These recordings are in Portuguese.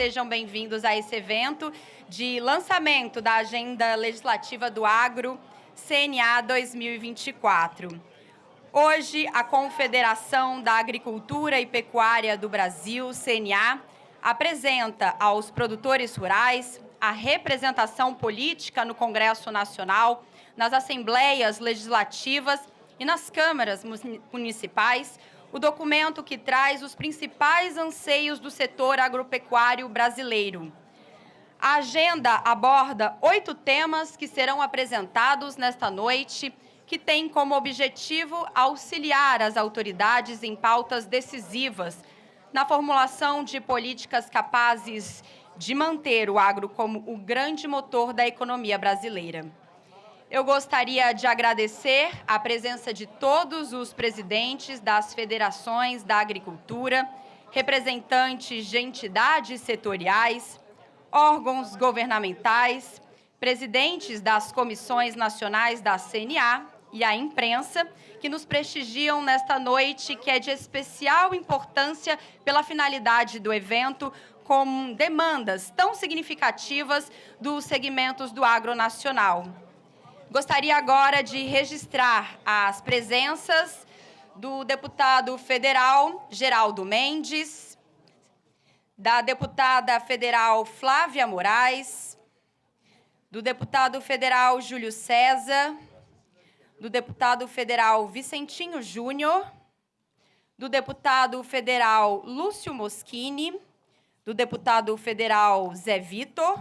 estejam bem-vindos a esse evento de lançamento da Agenda Legislativa do Agro, CNA 2024. Hoje, a Confederação da Agricultura e Pecuária do Brasil, CNA, apresenta aos produtores rurais a representação política no Congresso Nacional, nas assembleias legislativas e nas câmaras municipais, o documento que traz os principais anseios do setor agropecuário brasileiro. A agenda aborda 8 temas que serão apresentados nesta noite, que têm como objetivo auxiliar as autoridades em pautas decisivas na formulação de políticas capazes de manter o agro como o grande motor da economia brasileira. Eu gostaria de agradecer a presença de todos os presidentes das federações da agricultura, representantes de entidades setoriais, órgãos governamentais, presidentes das comissões nacionais da CNA e a imprensa, que nos prestigiam nesta noite, que é de especial importância pela finalidade do evento, com demandas tão significativas dos segmentos do agro nacional. Gostaria agora de registrar as presenças do deputado federal Geraldo Mendes, da deputada federal Flávia Moraes, do deputado federal Júlio César, do deputado federal Vicentinho Júnior, do deputado federal Lúcio Moschini, do deputado federal Zé Vitor,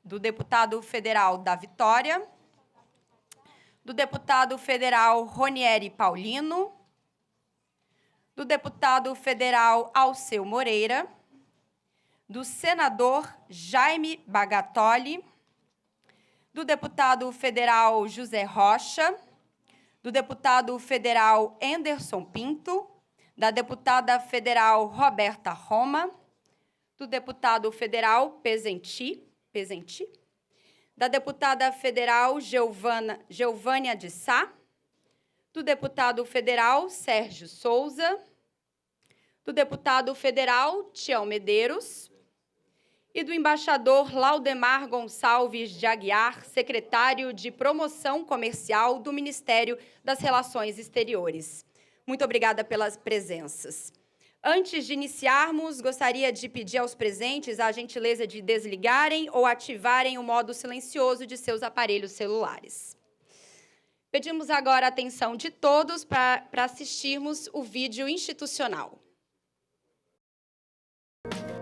do deputado federal da Vitória, do deputado federal Ronieri Paulino, do deputado federal Alceu Moreira, do senador Jaime Bagatoli, do deputado federal José Rocha, do deputado federal Anderson Pinto, da deputada federal Roberta Roma, do deputado federal Pezenti, da deputada federal Geovânia de Sá, do deputado federal Sérgio Souza, do deputado federal Tião Medeiros e do embaixador Laudemar Gonçalves de Aguiar, secretário de Promoção Comercial do Ministério das Relações Exteriores. Muito obrigada pelas presenças. Antes de iniciarmos, gostaria de pedir aos presentes a gentileza de desligarem ou ativarem o modo silencioso de seus aparelhos celulares. Pedimos agora a atenção de todos para assistirmos o vídeo institucional.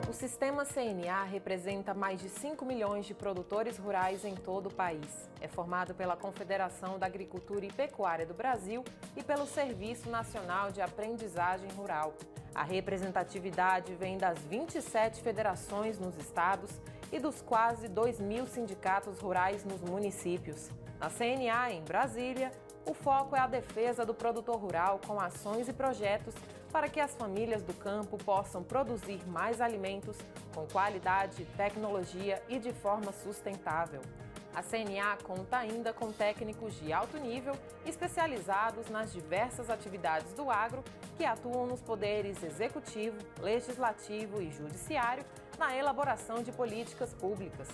O sistema CNA representa mais de 5 milhões de produtores rurais em todo o país. É formado pela Confederação da Agricultura e Pecuária do Brasil e pelo Serviço Nacional de Aprendizagem Rural. A representatividade vem das 27 federações nos estados e dos quase 2.000 sindicatos rurais nos municípios. Na CNA, em Brasília, o foco é a defesa do produtor rural com ações e projetos para que as famílias do campo possam produzir mais alimentos com qualidade, tecnologia e de forma sustentável. A CNA conta ainda com técnicos de alto nível especializados nas diversas atividades do agro que atuam nos poderes executivo, legislativo e judiciário na elaboração de políticas públicas.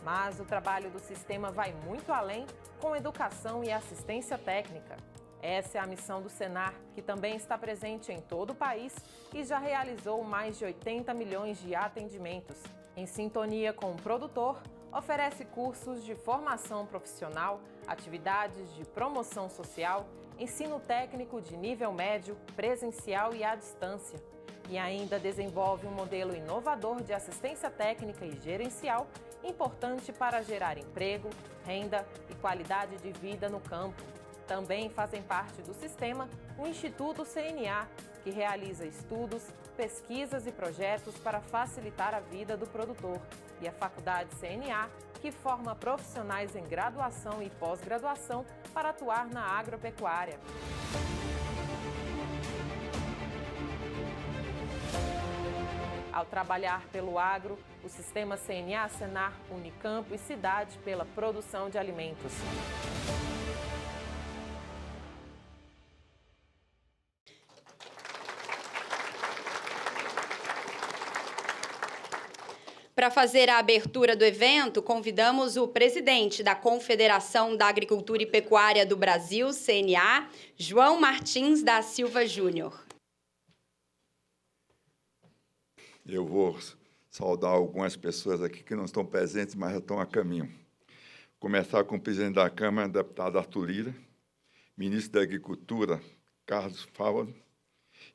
Mas o trabalho do sistema vai muito além com educação e assistência técnica. Essa é a missão do Senar, que também está presente em todo o país e já realizou mais de 80 milhões de atendimentos. Em sintonia com o produtor, oferece cursos de formação profissional, atividades de promoção social, ensino técnico de nível médio, presencial e à distância. E ainda desenvolve um modelo inovador de assistência técnica e gerencial, importante para gerar emprego, renda e qualidade de vida no campo. Também fazem parte do sistema o Instituto CNA, que realiza estudos, pesquisas e projetos para facilitar a vida do produtor, e a Faculdade CNA, que forma profissionais em graduação e pós-graduação para atuar na agropecuária. Ao trabalhar pelo agro, o sistema CNA-Senar une campo e cidade pela produção de alimentos. para fazer a abertura do evento, convidamos o presidente da Confederação da Agricultura e Pecuária do Brasil, CNA, João Martins da Silva Júnior. Eu vou saudar algumas pessoas aqui que não estão presentes, mas já estão a caminho. Começar com o presidente da Câmara, deputado Arthur Lira, ministro da Agricultura, Carlos Fávaro.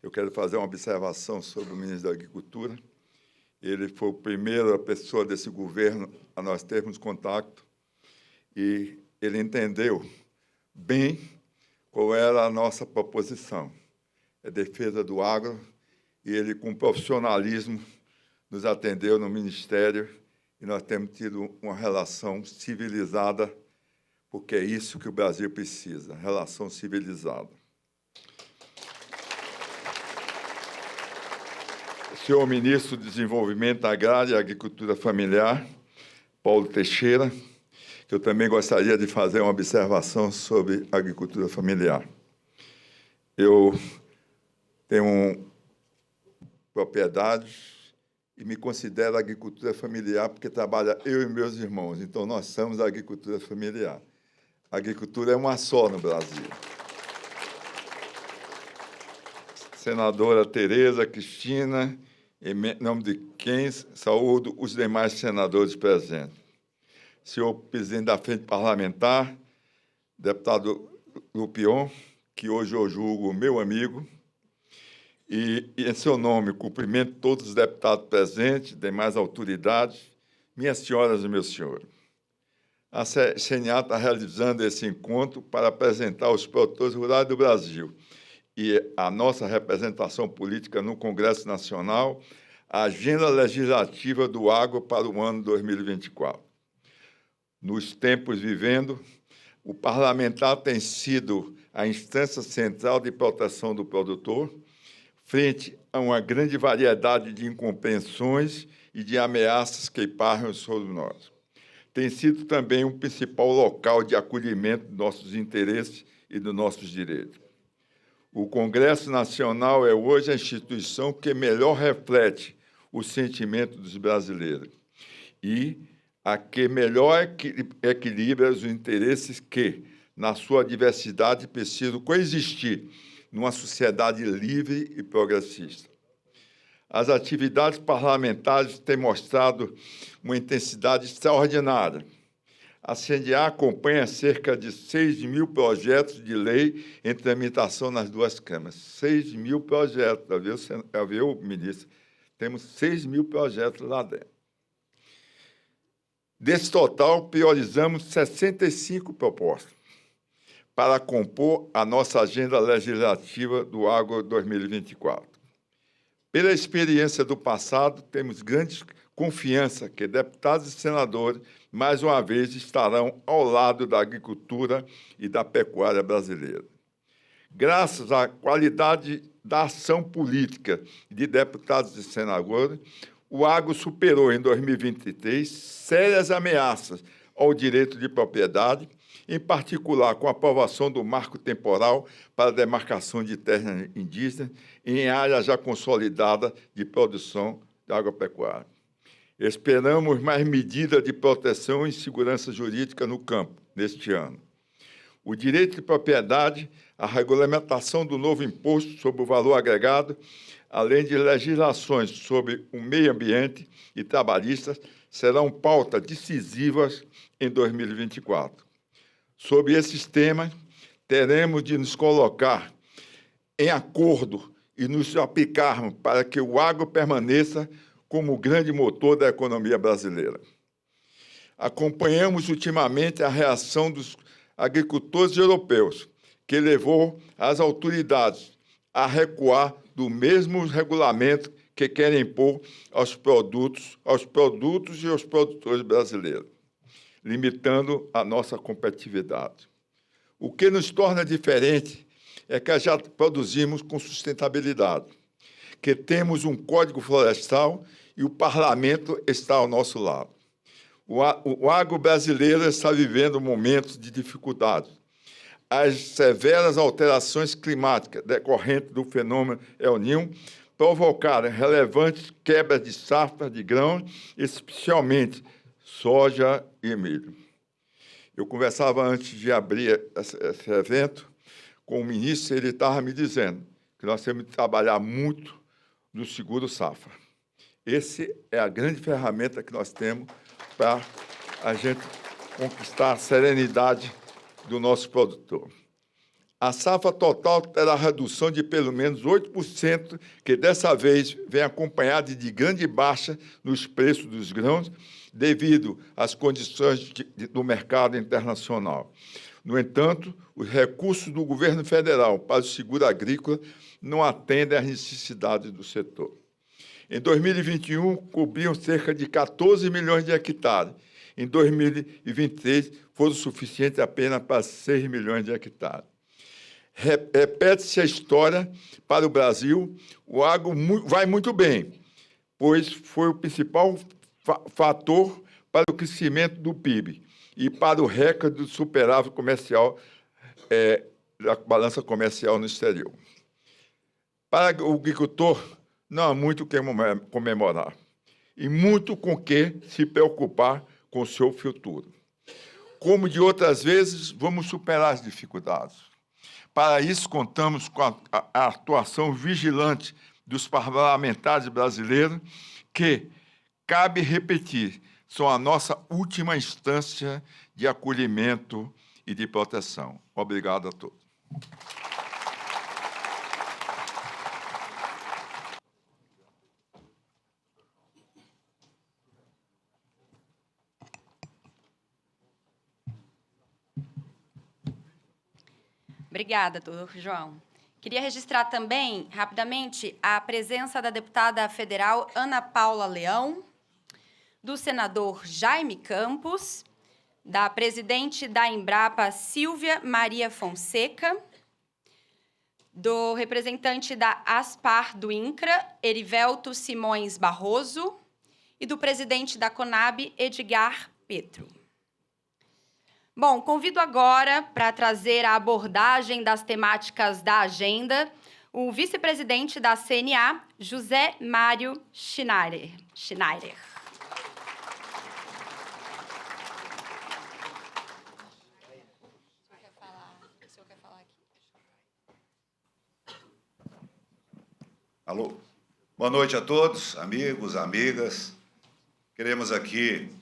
Eu quero fazer uma observação sobre o ministro da Agricultura. Ele foi a primeira pessoa desse governo a nós termos contato e ele entendeu bem qual era a nossa proposição. É defesa do agro, e ele, com profissionalismo, nos atendeu no Ministério e nós temos tido uma relação civilizada, porque é isso que o Brasil precisa, relação civilizada. Senhor Ministro do Desenvolvimento Agrário e Agricultura Familiar, Paulo Teixeira, que eu também gostaria de fazer uma observação sobre agricultura familiar. Eu tenho propriedades e me considero agricultura familiar porque trabalha eu e meus irmãos. Então, nós somos a agricultura familiar. A agricultura é uma só no Brasil. Senadora Tereza Cristina, em nome de quem saúdo os demais senadores presentes. Senhor presidente da Frente Parlamentar, deputado Lupion, que hoje eu julgo meu amigo, e em seu nome, cumprimento todos os deputados presentes, demais autoridades, minhas senhoras e meus senhores. A CNA está realizando esse encontro para apresentar aos produtores rurais do Brasil e a nossa representação política no Congresso Nacional a agenda legislativa do agro para o ano 2024. Nos tempos vivendo, o parlamentar tem sido a instância central de proteção do produtor, frente a uma grande variedade de incompreensões e de ameaças que pairram sobre nós. Tem sido também um principal local de acolhimento dos nossos interesses e dos nossos direitos. O Congresso Nacional é hoje a instituição que melhor reflete o sentimento dos brasileiros e a que melhor equilibra os interesses que, na sua diversidade, precisam coexistir numa sociedade livre e progressista. As atividades parlamentares têm mostrado uma intensidade extraordinária. A CNA acompanha cerca de 6.000 projetos de lei em tramitação nas duas câmaras. 6.000 projetos, viu, ministro? Temos 6.000 projetos lá dentro. Desse total, priorizamos 65 propostas para compor a nossa agenda legislativa do Agro 2024. Pela experiência do passado, temos grande confiança que deputados e senadores, mais uma vez, estarão ao lado da agricultura e da pecuária brasileira. Graças à qualidade da ação política de deputados e senadores, o agro superou, em 2023, sérias ameaças ao direito de propriedade, em particular com a aprovação do marco temporal para a demarcação de terras indígenas em área já consolidada de produção de agropecuária. Esperamos mais medidas de proteção e segurança jurídica no campo neste ano. O direito de propriedade, a regulamentação do novo imposto sobre o valor agregado, além de legislações sobre o meio ambiente e trabalhistas, serão pautas decisivas em 2024. Sobre esses temas, teremos de nos colocar em acordo e nos aplicarmos para que o agro permaneça como o grande motor da economia brasileira. Acompanhamos ultimamente a reação dos agricultores europeus, que levou as autoridades a recuar do mesmo regulamento que querem impor aos produtos e aos produtores brasileiros, limitando a nossa competitividade. O que nos torna diferente é que já produzimos com sustentabilidade, que temos um Código Florestal e o Parlamento está ao nosso lado. O agro brasileiro está vivendo momentos de dificuldade. As severas alterações climáticas decorrentes do fenômeno El Niño provocaram relevantes quebras de safra de grãos, especialmente soja e milho. Eu conversava antes de abrir esse evento com o ministro, ele estava me dizendo que nós temos que trabalhar muito no seguro safra. Essa é a grande ferramenta que nós temos para a gente conquistar a serenidade do nosso produtor. A safra total terá redução de pelo menos 8%, que dessa vez vem acompanhada de grande baixa nos preços dos grãos, devido às condições do mercado internacional. No entanto, os recursos do governo federal para o seguro agrícola não atendem às necessidades do setor. Em 2021, cobriam cerca de 14 milhões de hectares. Em 2023, foram suficientes apenas para 6 milhões de hectares. Repete-se a história para o Brasil, o agro vai muito bem, pois foi o principal fator para o crescimento do PIB e para o recorde do superávit comercial da balança comercial no exterior. Para o agricultor, não há muito o que comemorar e muito com que se preocupar com o seu futuro. Como de outras vezes, vamos superar as dificuldades. Para isso, contamos com a atuação vigilante dos parlamentares brasileiros, que, cabe repetir, são a nossa última instância de acolhimento e de proteção. Obrigado a todos. Obrigada, doutor João. Queria registrar também, rapidamente, a presença da deputada federal Ana Paula Leão, do senador Jaime Campos, da presidente da Embrapa, Silvia Maria Fonseca, do representante da ASPAR do INCRA, Erivelto Simões Barroso, e do presidente da CONAB, Edgar Petro. Bom, convido agora para trazer a abordagem das temáticas da agenda o vice-presidente da CNA, José Mário Schneider. Alô, boa noite a todos, amigos, amigas. Queremos aqui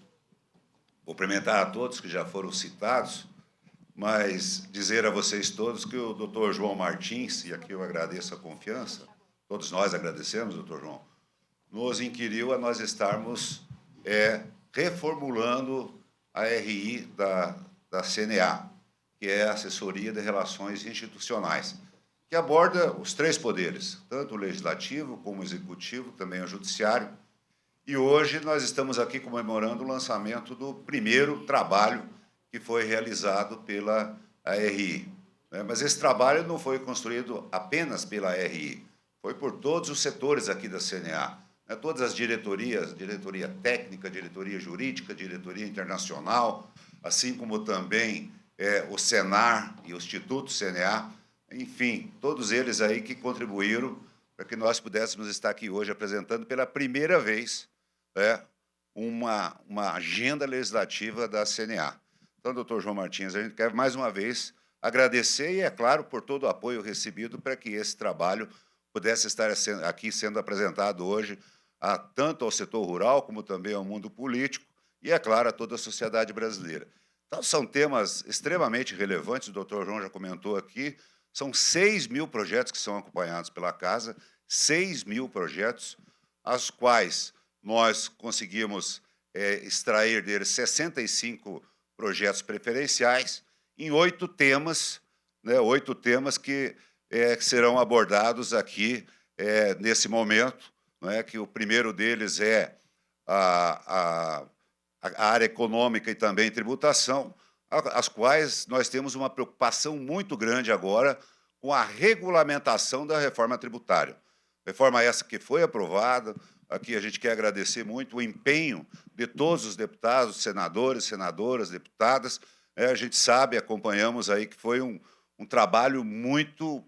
cumprimentar a todos que já foram citados, mas dizer a vocês todos que o doutor João Martins, e aqui eu agradeço a confiança, todos nós agradecemos, doutor João, nos inquiriu a nós estarmos reformulando a RI da CNA, que é a Assessoria de Relações Institucionais, que aborda os três poderes, tanto o legislativo como o executivo, também o judiciário. E hoje nós estamos aqui comemorando o lançamento do primeiro trabalho que foi realizado pela RI. Mas esse trabalho não foi construído apenas pela RI, foi por todos os setores aqui da CNA, todas as diretorias, diretoria técnica, diretoria jurídica, diretoria internacional, assim como também o Senar e o Instituto CNA, enfim, todos eles aí que contribuíram para que nós pudéssemos estar aqui hoje apresentando pela primeira vez uma agenda legislativa da CNA. Então, doutor João Martins, a gente quer mais uma vez agradecer e, é claro, por todo o apoio recebido para que esse trabalho pudesse estar aqui sendo apresentado hoje tanto ao setor rural como também ao mundo político e, é claro, a toda a sociedade brasileira. Então, são temas extremamente relevantes, o doutor João já comentou aqui, são 6 mil projetos que são acompanhados pela Casa, 6 mil projetos, as quais nós conseguimos extrair deles 65 projetos preferenciais em 8 temas, 8 temas que serão abordados aqui nesse momento, que o primeiro deles é a área econômica e também tributação, as quais nós temos uma preocupação muito grande agora com a regulamentação da reforma tributária. Reforma essa que foi aprovada. Aqui a gente quer agradecer muito o empenho de todos os deputados, senadores, senadoras, deputadas. A gente sabe, acompanhamos aí que foi um trabalho muito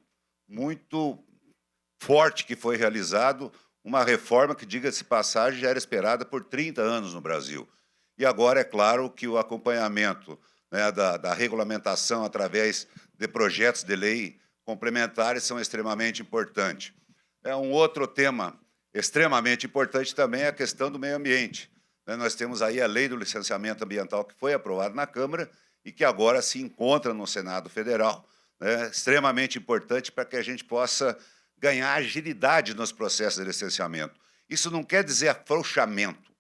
forte que foi realizado, uma reforma que, diga-se de passagem, já era esperada por 30 anos no Brasil. E agora, é claro, que o acompanhamento, né, da regulamentação através de projetos de lei complementares são extremamente importantes. Um outro tema extremamente importante também é a questão do meio ambiente. Nós temos aí a lei do licenciamento ambiental que foi aprovada na Câmara e que agora se encontra no Senado Federal, né, extremamente importante para que a gente possa ganhar agilidade nos processos de licenciamento. Isso não quer dizer afrouxamento,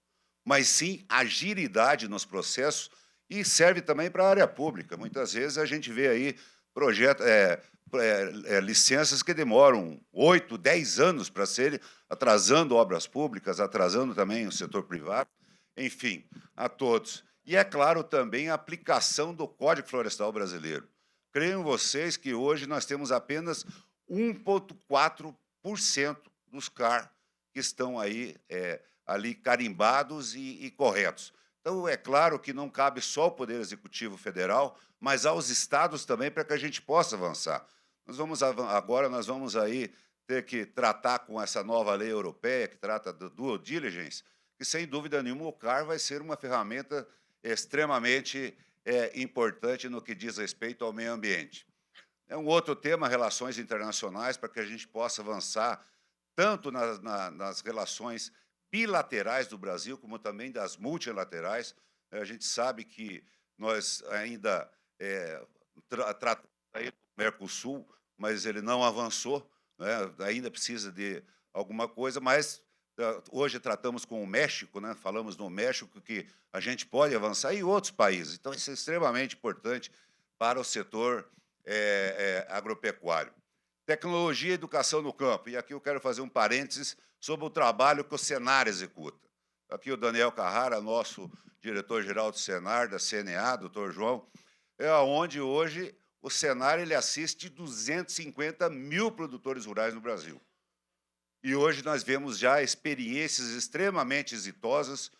mas sim agilidade nos processos e serve também para a área pública. Muitas vezes a gente vê aí projetos, licenças que demoram 8, 10 anos para serem, atrasando obras públicas, atrasando também o setor privado, enfim, a todos. E, é claro, também a aplicação do Código Florestal Brasileiro. Creiam vocês que hoje nós temos apenas 1,4% dos CAR que estão aí, ali carimbados e corretos. Então, é claro que não cabe só ao Poder Executivo Federal, mas aos estados também, para que a gente possa avançar. Agora nós vamos aí ter que tratar com essa nova lei europeia, que trata do due diligence, que, sem dúvida nenhuma, o CAR vai ser uma ferramenta extremamente importante no que diz respeito ao meio ambiente. Um outro tema, relações internacionais, para que a gente possa avançar tanto nas relações bilaterais do Brasil, como também das multilaterais. A gente sabe que nós ainda tratamos aí do Mercosul, mas ele não avançou, né? Ainda precisa de alguma coisa, mas hoje tratamos com o México, né? Falamos no México que a gente pode avançar e outros países. Então, isso é extremamente importante para o setor agropecuário. Tecnologia e educação no campo. E aqui eu quero fazer um parênteses sobre o trabalho que o Senar executa. Aqui o Daniel Carrara, nosso diretor-geral do Senar, da CNA, doutor João, onde hoje o Senar ele assiste 250 mil produtores rurais no Brasil. E hoje nós vemos já experiências extremamente exitosas,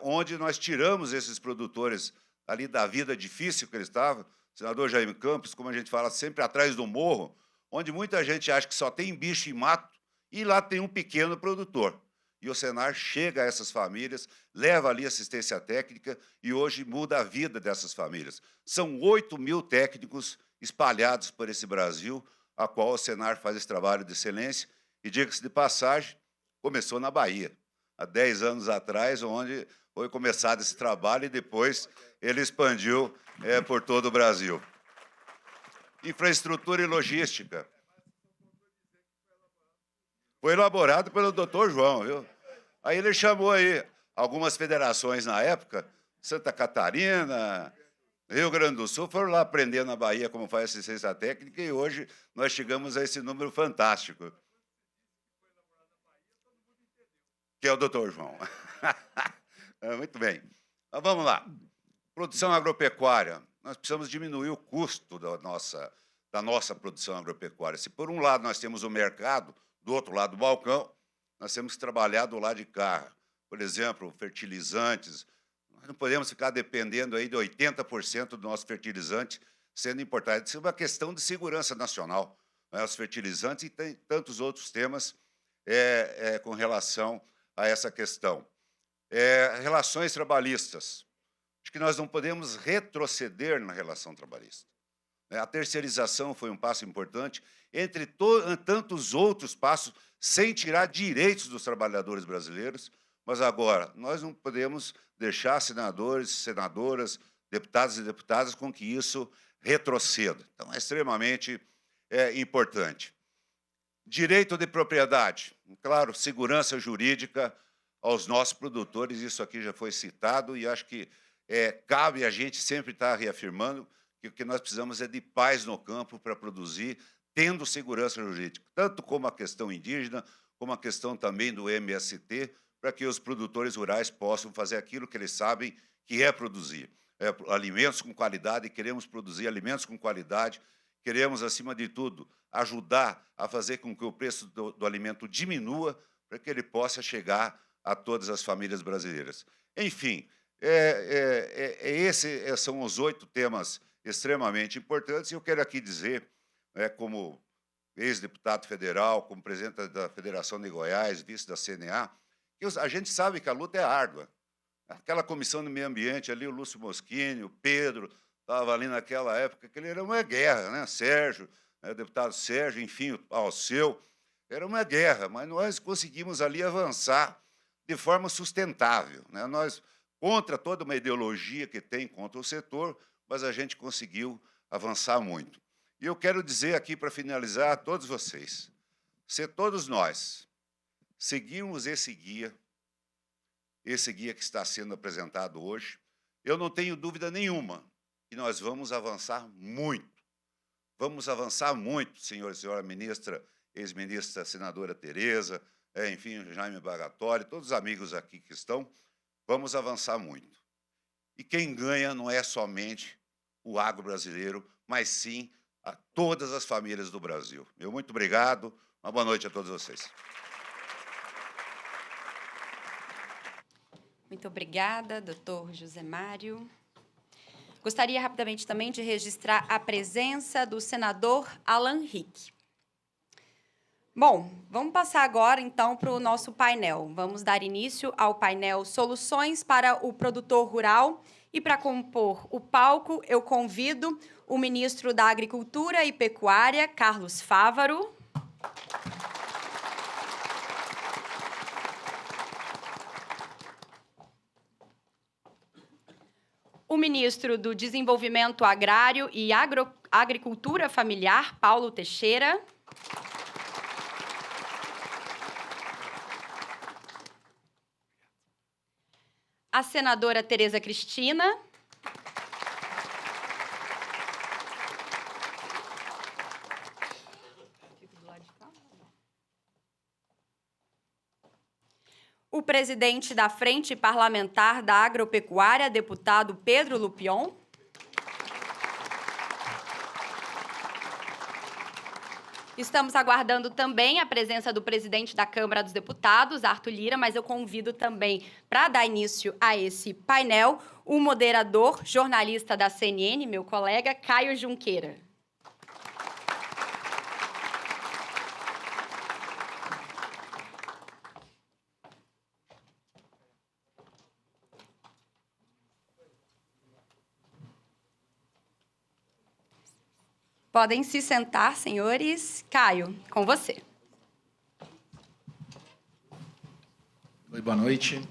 onde nós tiramos esses produtores ali da vida difícil que eles estavam, senador Jaime Campos, como a gente fala, sempre atrás do morro, onde muita gente acha que só tem bicho e mato, e lá tem um pequeno produtor. E o Senar chega a essas famílias, leva ali assistência técnica e hoje muda a vida dessas famílias. São 8 mil técnicos espalhados por esse Brasil, a qual o Senar faz esse trabalho de excelência. E, diga-se de passagem, começou na Bahia, há 10 anos atrás, onde foi começado esse trabalho e depois ele expandiu por todo o Brasil. Infraestrutura e logística. Foi elaborado pelo doutor João, viu? Aí ele chamou aí algumas federações na época, Santa Catarina, Rio Grande do Sul, foram lá aprender na Bahia como faz assistência técnica e hoje nós chegamos a esse número fantástico, que é o doutor João. Muito bem. Mas vamos lá. Produção agropecuária. Nós precisamos diminuir o custo da nossa produção agropecuária. Se, por um lado, nós temos o mercado, do outro lado do balcão, nós temos que trabalhar do lado de cá. Por exemplo, fertilizantes. Nós não podemos ficar dependendo aí de 80% do nosso fertilizante sendo importado. Isso é uma questão de segurança nacional, né? Os fertilizantes e tem tantos outros temas com relação a essa questão. Relações trabalhistas. Acho que nós não podemos retroceder na relação trabalhista. A terceirização foi um passo importante, entre tantos outros passos, sem tirar direitos dos trabalhadores brasileiros, mas agora nós não podemos deixar senadores, senadoras, deputados e deputadas com que isso retroceda. Então, é extremamente importante. Direito de propriedade. Claro, segurança jurídica aos nossos produtores, isso aqui já foi citado, e acho que cabe a gente sempre estar reafirmando que o que nós precisamos é de paz no campo para produzir, tendo segurança jurídica, tanto como a questão indígena, como a questão também do MST, para que os produtores rurais possam fazer aquilo que eles sabem que é produzir. Alimentos com qualidade, queremos produzir alimentos com qualidade, queremos, acima de tudo, ajudar a fazer com que o preço do alimento diminua, para que ele possa chegar a todas as famílias brasileiras. Enfim, esses são os 8 temas extremamente importantes, e eu quero aqui dizer, como ex-deputado federal, como presidente da Federação de Goiás, vice da CNA, que a gente sabe que a luta é árdua. Aquela comissão do meio ambiente ali, o Lúcio Moschini, o Pedro, estava ali naquela época, que ele era uma guerra, né? Sérgio, o deputado Sérgio, enfim, o Alceu, era uma guerra, mas nós conseguimos ali avançar de forma sustentável, né? Nós, contra toda uma ideologia que tem contra o setor, mas a gente conseguiu avançar muito. E eu quero dizer aqui, para finalizar, a todos vocês, se todos nós seguirmos esse guia que está sendo apresentado hoje, eu não tenho dúvida nenhuma que nós vamos avançar muito. Vamos avançar muito, senhor e senhora ministra, ex-ministra senadora Tereza, enfim, Jaime Bagatori, todos os amigos aqui que estão, vamos avançar muito. E quem ganha não é somente o agro brasileiro, mas sim a todas as famílias do Brasil. Meu muito obrigado, uma boa noite a todos vocês. Muito obrigada, doutor José Mário. Gostaria rapidamente também de registrar a presença do senador Alan Rick. Bom, vamos passar agora, então, para o nosso painel. Vamos dar início ao painel Soluções para o Produtor Rural. E, para compor o palco, eu convido o ministro da Agricultura e Pecuária, Carlos Fávaro. O ministro do Desenvolvimento Agrário e Agricultura Familiar, Paulo Teixeira. A senadora Tereza Cristina. O presidente da Frente Parlamentar da Agropecuária, deputado Pedro Lupion. Estamos aguardando também a presença do presidente da Câmara dos Deputados, Arthur Lira, mas eu convido também, para dar início a esse painel, o moderador, jornalista da CNN, meu colega, Caio Junqueira. Podem se sentar, senhores. Caio, com você. Oi, boa noite.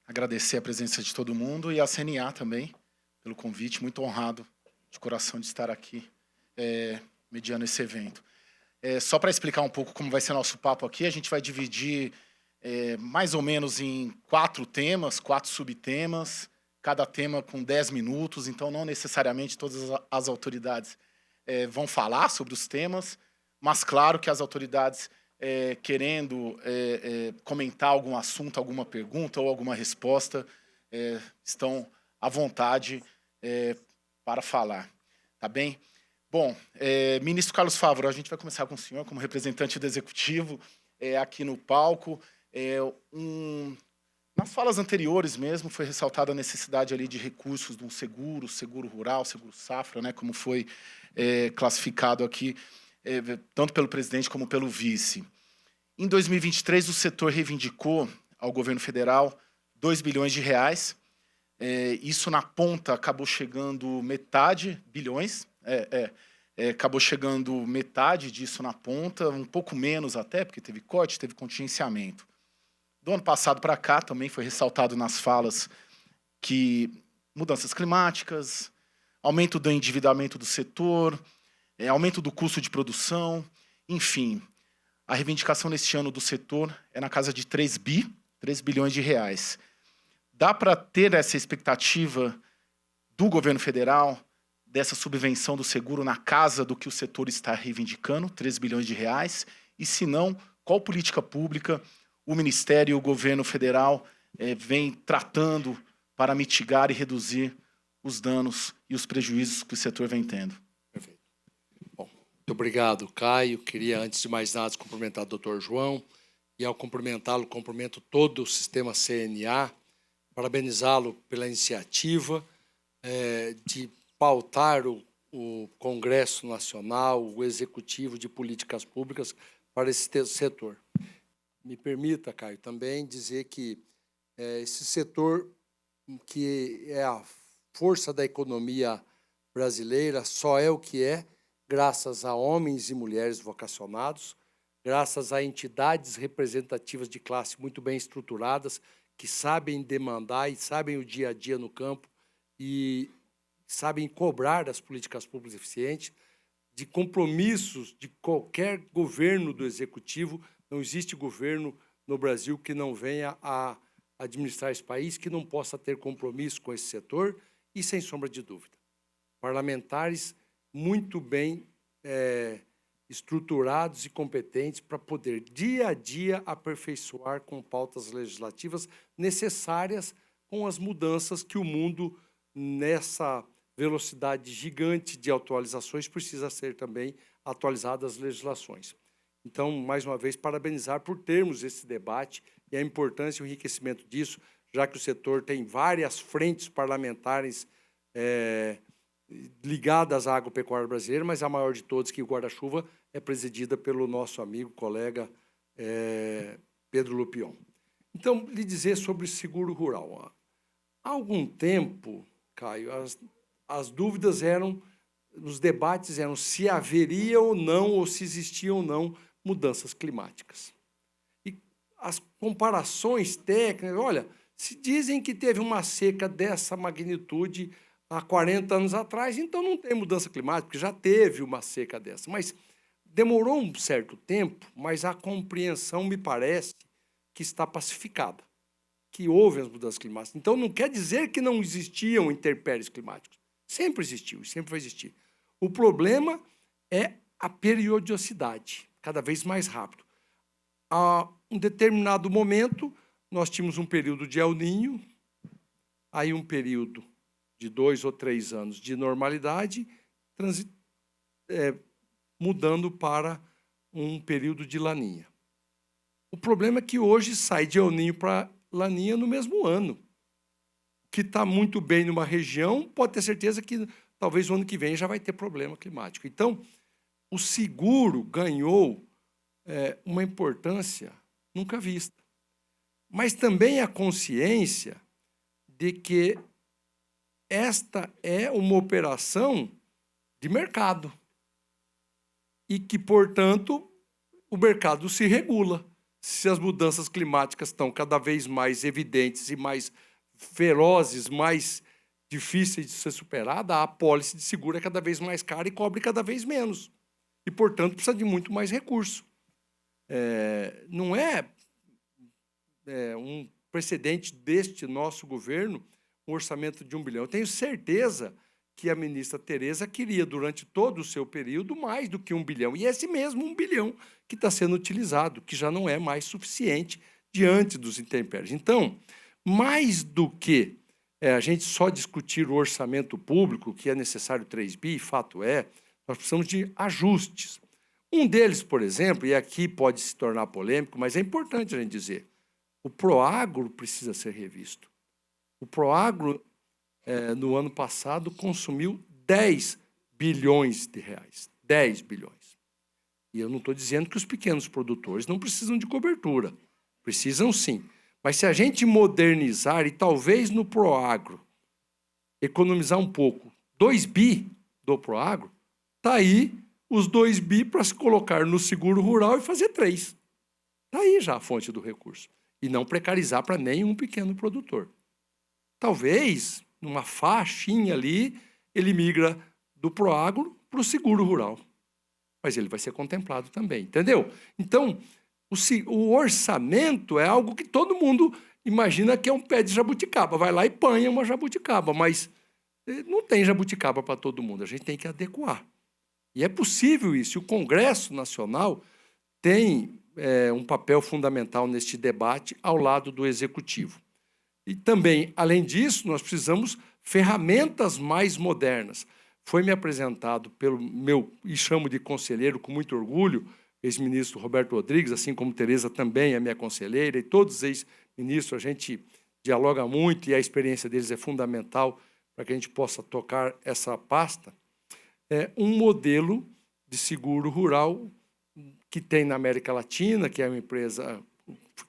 Agradecer a presença de todo mundo e a CNA também pelo convite. Muito honrado de coração de estar aqui mediando esse evento. Só para explicar um pouco como vai ser nosso papo aqui, a gente vai dividir mais ou menos em 4 temas, 4 subtemas, cada tema com 10 minutos, então não necessariamente todas as autoridades vão falar sobre os temas, mas claro que as autoridades querendo comentar algum assunto, alguma pergunta ou alguma resposta, estão à vontade para falar. Tá bem? Bom, ministro Carlos Fávaro, a gente vai começar com o senhor como representante do Executivo aqui no palco. Nas falas anteriores mesmo foi ressaltada a necessidade ali de recursos de um seguro rural, seguro safra, né, como foi classificado aqui, tanto pelo presidente como pelo vice. Em 2023, o setor reivindicou ao governo federal 2 bilhões de reais. Isso na ponta acabou chegando metade, bilhões, acabou chegando metade disso na ponta, um pouco menos até, porque teve corte, teve contingenciamento. Do ano passado para cá também foi ressaltado nas falas que mudanças climáticas, aumento do endividamento do setor, aumento do custo de produção, enfim. A reivindicação neste ano do setor é na casa de 3 bilhões de reais. Dá para ter essa expectativa do governo federal, dessa subvenção do seguro na casa do que o setor está reivindicando, 3 bilhões de reais? E, se não, qual política pública o Ministério e o governo federal vem tratando para mitigar e reduzir os danos e os prejuízos que o setor vem tendo? Perfeito. Bom, muito obrigado, Caio. Queria, antes de mais nada, cumprimentar o doutor João. E, ao cumprimentá-lo, cumprimento todo o sistema CNA, parabenizá-lo pela iniciativa de pautar o Congresso Nacional, o Executivo de Políticas Públicas para esse setor. Me permita, Caio, também dizer que esse setor, que é a força da economia brasileira, só é o que é graças a homens e mulheres vocacionados, graças a entidades representativas de classe muito bem estruturadas, que sabem demandar e sabem o dia a dia no campo e sabem cobrar das políticas públicas eficientes, de compromissos de qualquer governo do Executivo. Não existe governo no Brasil que não venha a administrar esse país, que não possa ter compromisso com esse setor e, sem sombra de dúvida, parlamentares muito bem estruturados e competentes para poder, dia a dia, aperfeiçoar com pautas legislativas necessárias com as mudanças que o mundo, nessa velocidade gigante de atualizações, precisa ser também atualizadas as legislações. Então, mais uma vez, parabenizar por termos esse debate e a importância e o enriquecimento disso, já que o setor tem várias frentes parlamentares ligadas à agropecuária brasileira, mas a maior de todas, que o guarda-chuva, é presidida pelo nosso amigo, colega Pedro Lupion. Então, lhe dizer sobre o seguro rural. Há algum tempo, Caio, as dúvidas nos debates eram se haveria ou não, ou se existiam ou não, mudanças climáticas. E as comparações técnicas, olha, se dizem que teve uma seca dessa magnitude há 40 anos atrás, então não tem mudança climática, porque já teve uma seca dessa. Mas demorou um certo tempo, mas a compreensão me parece que está pacificada, que houve as mudanças climáticas. Então, não quer dizer que não existiam intempéries climáticos. Sempre existiu e sempre vai existir. O problema é a periodicidade, cada vez mais rápido. A um determinado momento, nós tínhamos um período de El Niño, aí um período de 2 ou 3 anos de normalidade, mudando para um período de Laninha. O problema é que hoje sai de El Niño para Laninha no mesmo ano. O que está muito bem numa região, pode ter certeza que talvez o ano que vem já vai ter problema climático. Então, o seguro ganhou uma importância nunca vista. Mas também a consciência de que esta é uma operação de mercado e que, portanto, o mercado se regula. Se as mudanças climáticas estão cada vez mais evidentes e mais ferozes, mais difíceis de ser superada, a apólice de seguro é cada vez mais cara e cobre cada vez menos. E, portanto, precisa de muito mais recurso. Não é um precedente deste nosso governo um orçamento de 1 bilhão. Eu tenho certeza que a ministra Tereza queria, durante todo o seu período, mais do que 1 bilhão. E esse mesmo 1 bilhão que está sendo utilizado, que já não é mais suficiente diante dos intempéries. Então, mais do que a gente só discutir o orçamento público, que é necessário 3 bi, fato é, nós precisamos de ajustes. Um deles, por exemplo, e aqui pode se tornar polêmico, mas é importante a gente dizer, o Proagro precisa ser revisto. O Proagro, no ano passado, consumiu 10 bilhões de reais. 10 bilhões. E eu não estou dizendo que os pequenos produtores não precisam de cobertura. Precisam sim. Mas se a gente modernizar e talvez no Proagro economizar um pouco, 2 bi do Proagro, está aí os 2 bi para se colocar no seguro rural e fazer 3. Está aí já a fonte do recurso. E não precarizar para nenhum pequeno produtor. Talvez, numa faixinha ali, ele migra do Proagro para o seguro rural. Mas ele vai ser contemplado também, entendeu? Então, o orçamento é algo que todo mundo imagina que é um pé de jabuticaba. Vai lá e panha uma jabuticaba, mas não tem jabuticaba para todo mundo. A gente tem que adequar. E é possível isso. E o Congresso Nacional tem um papel fundamental neste debate ao lado do Executivo. E também, além disso, nós precisamos ferramentas mais modernas. Foi-me apresentado pelo meu, e chamo de conselheiro com muito orgulho, ex-ministro Roberto Rodrigues, assim como Tereza também é minha conselheira, e todos os ex-ministros, a gente dialoga muito e a experiência deles é fundamental para que a gente possa tocar essa pasta. um modelo de seguro rural que tem na América Latina, que é uma empresa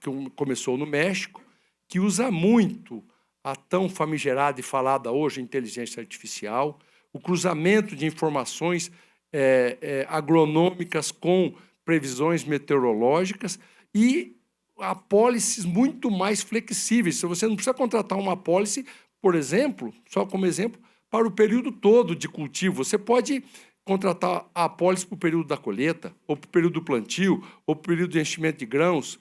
que começou no México, que usa muito a tão famigerada e falada hoje inteligência artificial, o cruzamento de informações agronômicas com previsões meteorológicas e apólices muito mais flexíveis. Se você não precisa contratar uma apólice, por exemplo, só como exemplo, para o período todo de cultivo. Você pode contratar a apólice para o período da colheita, ou para o período do plantio, ou para o período de enchimento de grãos,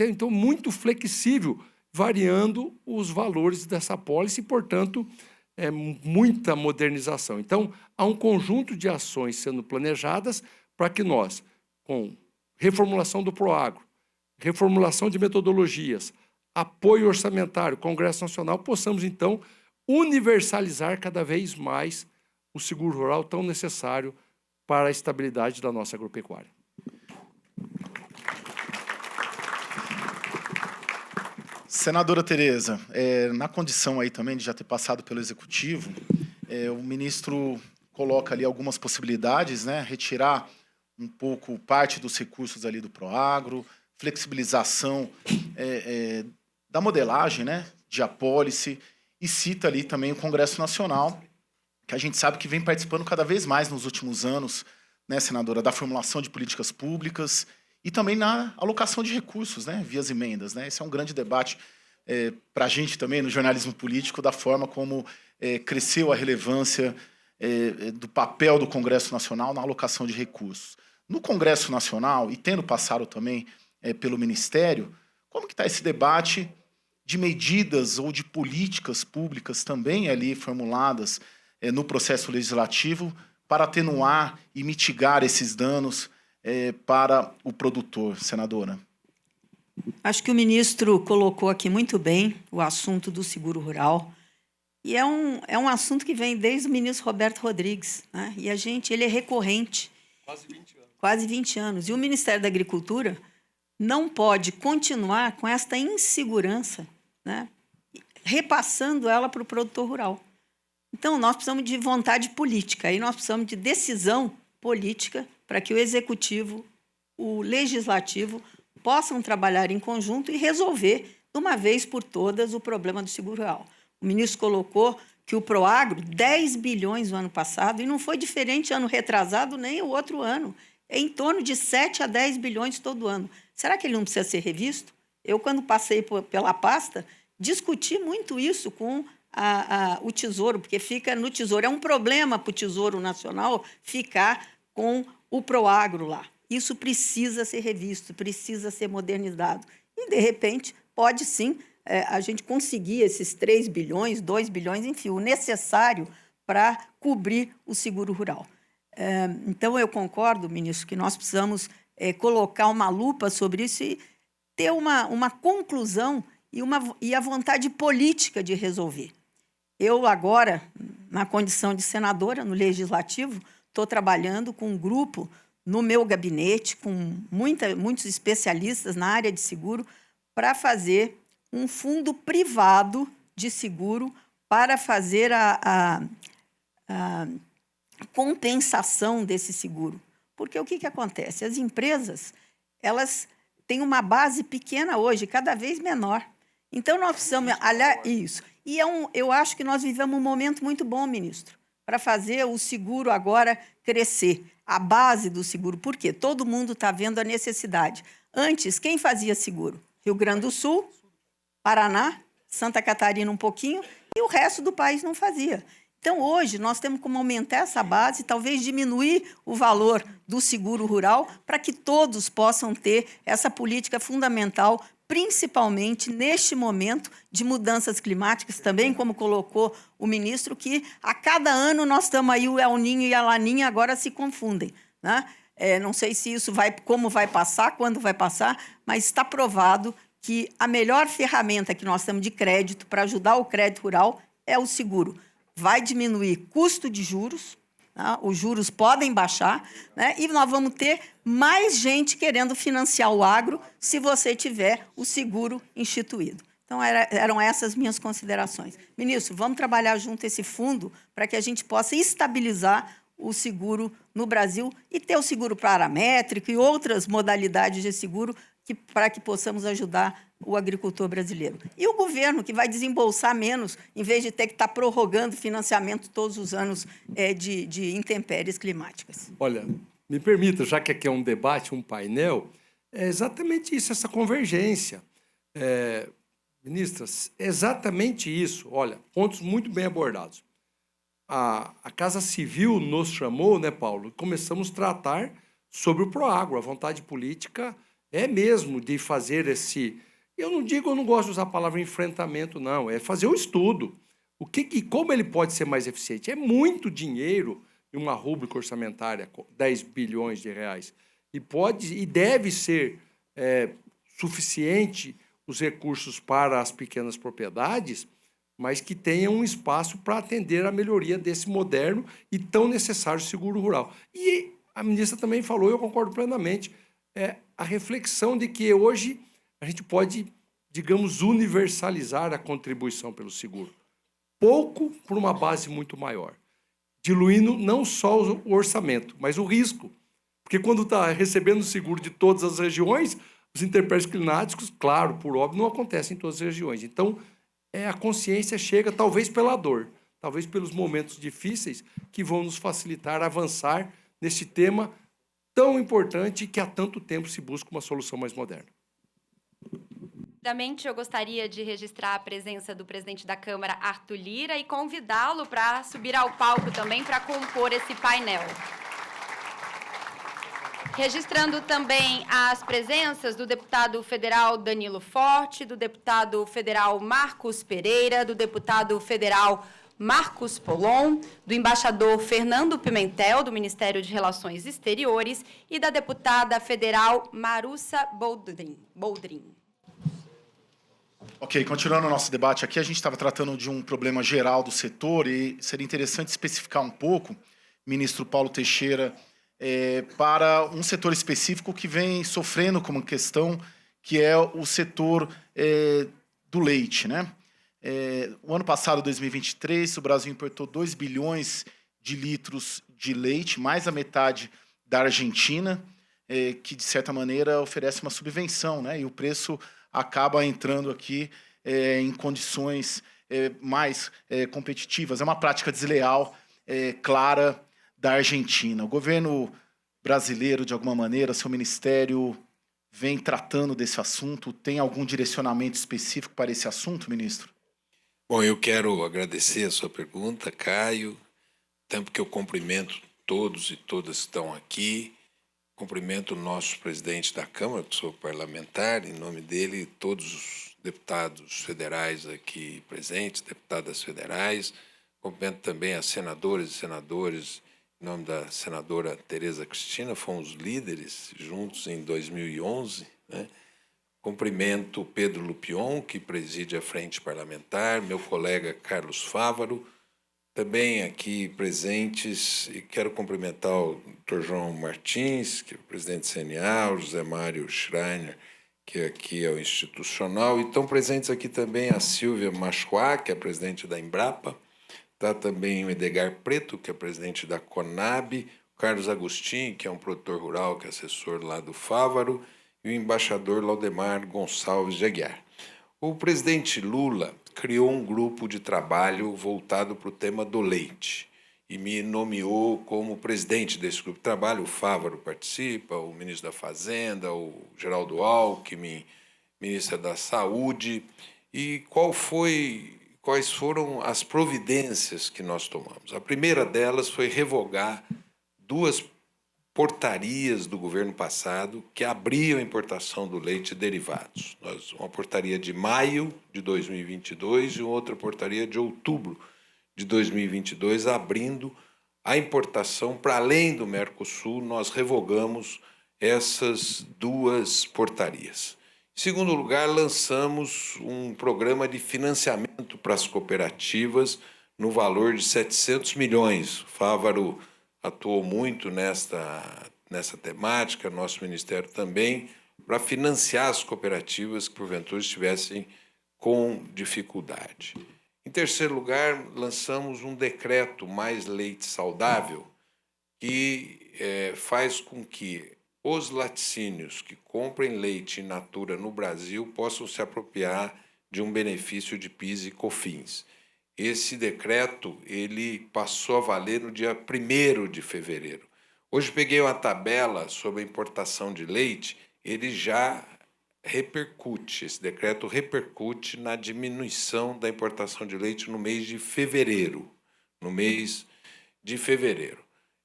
então muito flexível, variando os valores dessa apólice e, portanto, muita modernização. Então, há um conjunto de ações sendo planejadas para que nós, com reformulação do Proagro, reformulação de metodologias, apoio orçamentário, Congresso Nacional, possamos, então, universalizar cada vez mais o seguro rural tão necessário para a estabilidade da nossa agropecuária. Senadora Tereza, na condição aí também de já ter passado pelo Executivo, o ministro coloca ali algumas possibilidades, né? Retirar um pouco parte dos recursos ali do Proagro, flexibilização da modelagem, né, de apólice, e cita ali também o Congresso Nacional, que a gente sabe que vem participando cada vez mais nos últimos anos, né, senadora, da formulação de políticas públicas e também na alocação de recursos, né, via as emendas, né. Esse é um grande debate para a gente também, no jornalismo político, da forma como cresceu a relevância do papel do Congresso Nacional na alocação de recursos. No Congresso Nacional, e tendo passado também pelo Ministério, como que está esse debate de medidas ou de políticas públicas também ali formuladas no processo legislativo para atenuar e mitigar esses danos para o produtor, senadora? Acho que o ministro colocou aqui muito bem o assunto do seguro rural. E é um assunto que vem desde o ministro Roberto Rodrigues, né? E ele é recorrente. Quase 20 anos. Quase 20 anos. E o Ministério da Agricultura não pode continuar com esta insegurança, né, repassando ela para o produtor rural. Então, nós precisamos de vontade política, e nós precisamos de decisão política para que o Executivo, o Legislativo, possam trabalhar em conjunto e resolver, de uma vez por todas, o problema do seguro rural. O ministro colocou que o Proagro, 10 bilhões no ano passado, e não foi diferente ano retrasado nem o outro ano. É em torno de 7 a 10 bilhões todo ano. Será que ele não precisa ser revisto? Eu, quando passei pela pasta, discuti muito isso com o Tesouro, porque fica no Tesouro. É um problema para o Tesouro Nacional ficar com o Proagro lá. Isso precisa ser revisto, precisa ser modernizado. E, de repente, pode sim a gente conseguir esses 3 bilhões, 2 bilhões, enfim, o necessário para cobrir o seguro rural. Então, eu concordo, ministro, que nós precisamos colocar uma lupa sobre isso e ter uma conclusão e a vontade política de resolver. Eu, agora, na condição de senadora no Legislativo, estou trabalhando com um grupo no meu gabinete, com muitos especialistas na área de seguro, para fazer um fundo privado de seguro para fazer a compensação desse seguro. Porque o que acontece? As empresas, elas têm uma base pequena hoje, cada vez menor. Então, nós precisamos olhar isso. E eu acho que nós vivemos um momento muito bom, ministro, para fazer o seguro agora crescer, a base do seguro. Por quê? Todo mundo está vendo a necessidade. Antes, quem fazia seguro? Rio Grande do Sul, Paraná, Santa Catarina um pouquinho, e o resto do país não fazia. Então, hoje, nós temos como aumentar essa base, talvez diminuir o valor do seguro rural, para que todos possam ter essa política fundamental, principalmente neste momento de mudanças climáticas, também, como colocou o ministro, que a cada ano nós estamos aí, o El Niño e a Laninha agora se confundem, né? Não sei se isso como vai passar, quando vai passar, mas está provado que a melhor ferramenta que nós temos de crédito para ajudar o crédito rural é o seguro. Vai diminuir custo de juros, né? Os juros podem baixar, né? E nós vamos ter mais gente querendo financiar o agro se você tiver o seguro instituído. Então, eram essas minhas considerações. Ministro, vamos trabalhar junto esse fundo para que a gente possa estabilizar o seguro no Brasil e ter o seguro paramétrico e outras modalidades de seguro para que possamos ajudar o agricultor brasileiro. E o governo, que vai desembolsar menos, em vez de ter que estar prorrogando financiamento todos os anos de intempéries climáticas. Olha, me permita, já que aqui é um debate, um painel, é exatamente isso, essa convergência. Ministras, é exatamente isso. Olha, pontos muito bem abordados. A Casa Civil nos chamou, né, Paulo? Começamos a tratar sobre o Proagro. A vontade política é mesmo de fazer esse... Eu não gosto de usar a palavra enfrentamento, não. É fazer o estudo. Como ele pode ser mais eficiente? É muito dinheiro em uma rúbrica orçamentária, 10 bilhões de reais. E deve ser suficiente os recursos para as pequenas propriedades, mas que tenham um espaço para atender a melhoria desse moderno e tão necessário seguro rural. E a ministra também falou, eu concordo plenamente, a reflexão de que hoje a gente pode, digamos, universalizar a contribuição pelo seguro. Pouco por uma base muito maior, diluindo não só o orçamento, mas o risco. Porque quando está recebendo o seguro de todas as regiões, os intempéries climáticos, claro, por óbvio, não acontecem em todas as regiões. Então, a consciência chega talvez pela dor, talvez pelos momentos difíceis que vão nos facilitar avançar nesse tema tão importante que há tanto tempo se busca uma solução mais moderna. Rapidamente, eu gostaria de registrar a presença do presidente da Câmara, Arthur Lira, e convidá-lo para subir ao palco também para compor esse painel. Registrando também as presenças do deputado federal Danilo Forte, do deputado federal Marcos Pereira, do deputado federal Marcos Polon, do embaixador Fernando Pimentel, do Ministério de Relações Exteriores, e da deputada federal Marussa Boldrin. Ok, continuando o nosso debate aqui, a gente estava tratando de um problema geral do setor e seria interessante especificar um pouco, ministro Paulo Teixeira, para um setor específico que vem sofrendo como questão, que é o setor do leite, né? O ano passado, 2023, o Brasil importou 2 bilhões de litros de leite, mais a metade da Argentina, que, de certa maneira, oferece uma subvenção, né? E o preço acaba entrando aqui em condições mais competitivas. É uma prática desleal, clara, da Argentina. O governo brasileiro, de alguma maneira, seu ministério vem tratando desse assunto? Tem algum direcionamento específico para esse assunto, ministro? Bom, eu quero agradecer a sua pergunta, Caio, tanto que eu cumprimento todos e todas que estão aqui, cumprimento o nosso presidente da Câmara, que sou parlamentar, em nome dele, todos os deputados federais aqui presentes, deputadas federais, cumprimento também as senadoras e senadores, em nome da senadora Tereza Cristina, fomos líderes juntos em 2011, né? Cumprimento o Pedro Lupion, que preside a Frente Parlamentar, meu colega Carlos Fávaro, também aqui presentes, e quero cumprimentar o Dr. João Martins, que é o presidente do CNA, o José Mário Schreiner, que aqui é o institucional, e estão presentes aqui também a Silvia Machuá, que é a presidente da Embrapa, está também o Edgar Preto, que é presidente da Conab, o Carlos Agostinho, que é um produtor rural, que é assessor lá do Fávaro, e o embaixador Laudemar Gonçalves de Aguiar. O presidente Lula criou um grupo de trabalho voltado para o tema do leite e me nomeou como presidente desse grupo de trabalho. O Fávaro participa, o ministro da Fazenda, o Geraldo Alckmin, ministra da Saúde. E quais foram as providências que nós tomamos? A primeira delas foi revogar 2 portarias do governo passado que abriam a importação do leite e derivados. Uma portaria de maio de 2022 e outra portaria de outubro de 2022, abrindo a importação para além do Mercosul. Nós revogamos essas 2 portarias. Em segundo lugar, lançamos um programa de financiamento para as cooperativas no valor de 700 milhões. O Fávaro atuou muito nessa temática, nosso ministério também, para financiar as cooperativas que, porventura, estivessem com dificuldade. Em terceiro lugar, lançamos um decreto Mais Leite Saudável, que faz com que os laticínios que comprem leite in natura no Brasil possam se apropriar de um benefício de PIS e COFINS. Esse decreto ele passou a valer no dia 1º de fevereiro. Hoje peguei uma tabela sobre a importação de leite, ele já repercute, esse decreto repercute na diminuição da importação de leite no mês de fevereiro.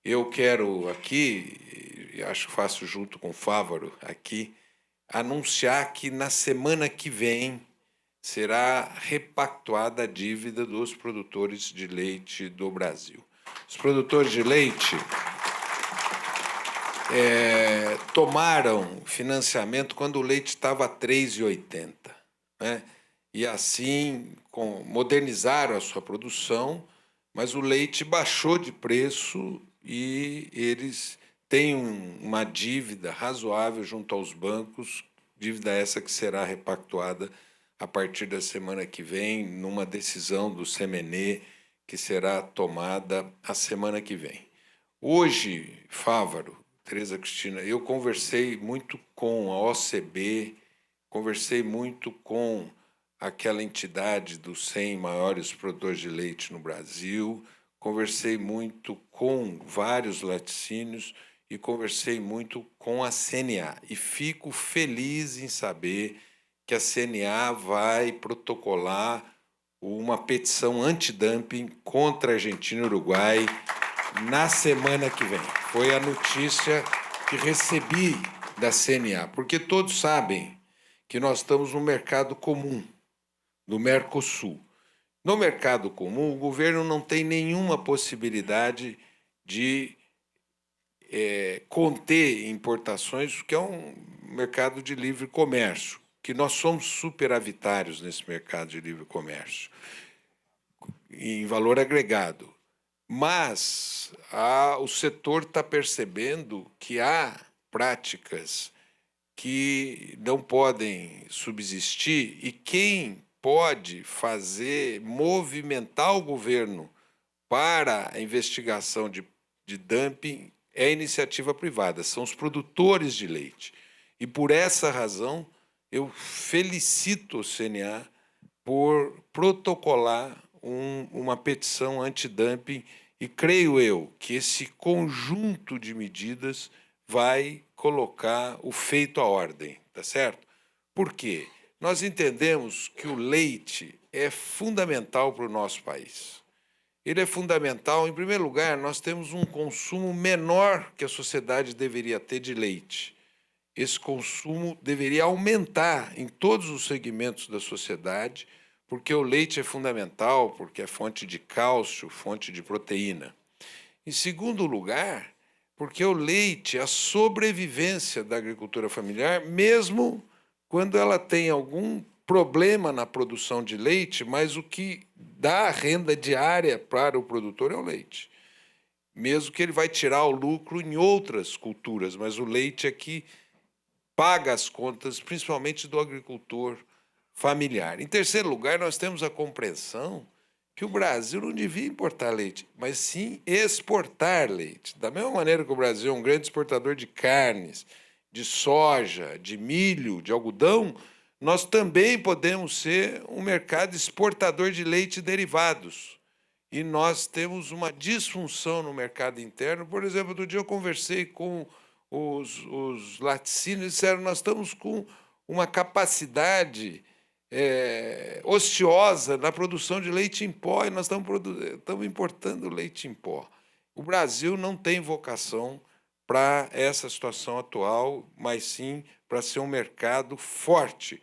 Eu quero aqui, acho que faço junto com o Fávaro aqui, anunciar que na semana que vem será repactuada a dívida dos produtores de leite do Brasil. Os produtores de leite tomaram financiamento quando o leite estava a R$ 3,80, né? E assim modernizaram a sua produção, mas o leite baixou de preço e eles têm uma dívida razoável junto aos bancos, dívida essa que será repactuada a partir da semana que vem, numa decisão do CMNE que será tomada a semana que vem. Hoje, Fávaro, Tereza Cristina, eu conversei muito com a OCB, conversei muito com aquela entidade dos 100 maiores produtores de leite no Brasil, conversei muito com vários laticínios e conversei muito com a CNA. E fico feliz em saber que a CNA vai protocolar uma petição antidumping contra a Argentina e Uruguai na semana que vem. Foi a notícia que recebi da CNA, porque todos sabem que nós estamos no mercado comum, do Mercosul. No mercado comum, o governo não tem nenhuma possibilidade de conter importações, porque é um mercado de livre comércio, que nós somos superavitários nesse mercado de livre comércio, em valor agregado. Mas o setor está percebendo que há práticas que não podem subsistir e quem pode movimentar o governo para a investigação de dumping é a iniciativa privada, são os produtores de leite. E, por essa razão, eu felicito o CNA por protocolar uma petição antidumping e creio eu que esse conjunto de medidas vai colocar o feito à ordem, tá certo? Por quê? Nós entendemos que o leite é fundamental para o nosso país. Ele é fundamental, em primeiro lugar, nós temos um consumo menor que a sociedade deveria ter de leite. Esse consumo deveria aumentar em todos os segmentos da sociedade, porque o leite é fundamental, porque é fonte de cálcio, fonte de proteína. Em segundo lugar, porque o leite é a sobrevivência da agricultura familiar, mesmo quando ela tem algum problema na produção de leite, mas o que dá a renda diária para o produtor é o leite. Mesmo que ele vai tirar o lucro em outras culturas, mas o leite é que paga as contas, principalmente do agricultor familiar. Em terceiro lugar, nós temos a compreensão que o Brasil não devia importar leite, mas sim exportar leite. Da mesma maneira que o Brasil é um grande exportador de carnes, de soja, de milho, de algodão, nós também podemos ser um mercado exportador de leite e derivados. E nós temos uma disfunção no mercado interno. Por exemplo, outro dia eu conversei com os laticínios e disseram: nós estamos com uma capacidade ociosa na produção de leite em pó e nós estamos importando leite em pó. O Brasil não tem vocação para essa situação atual, mas sim para ser um mercado forte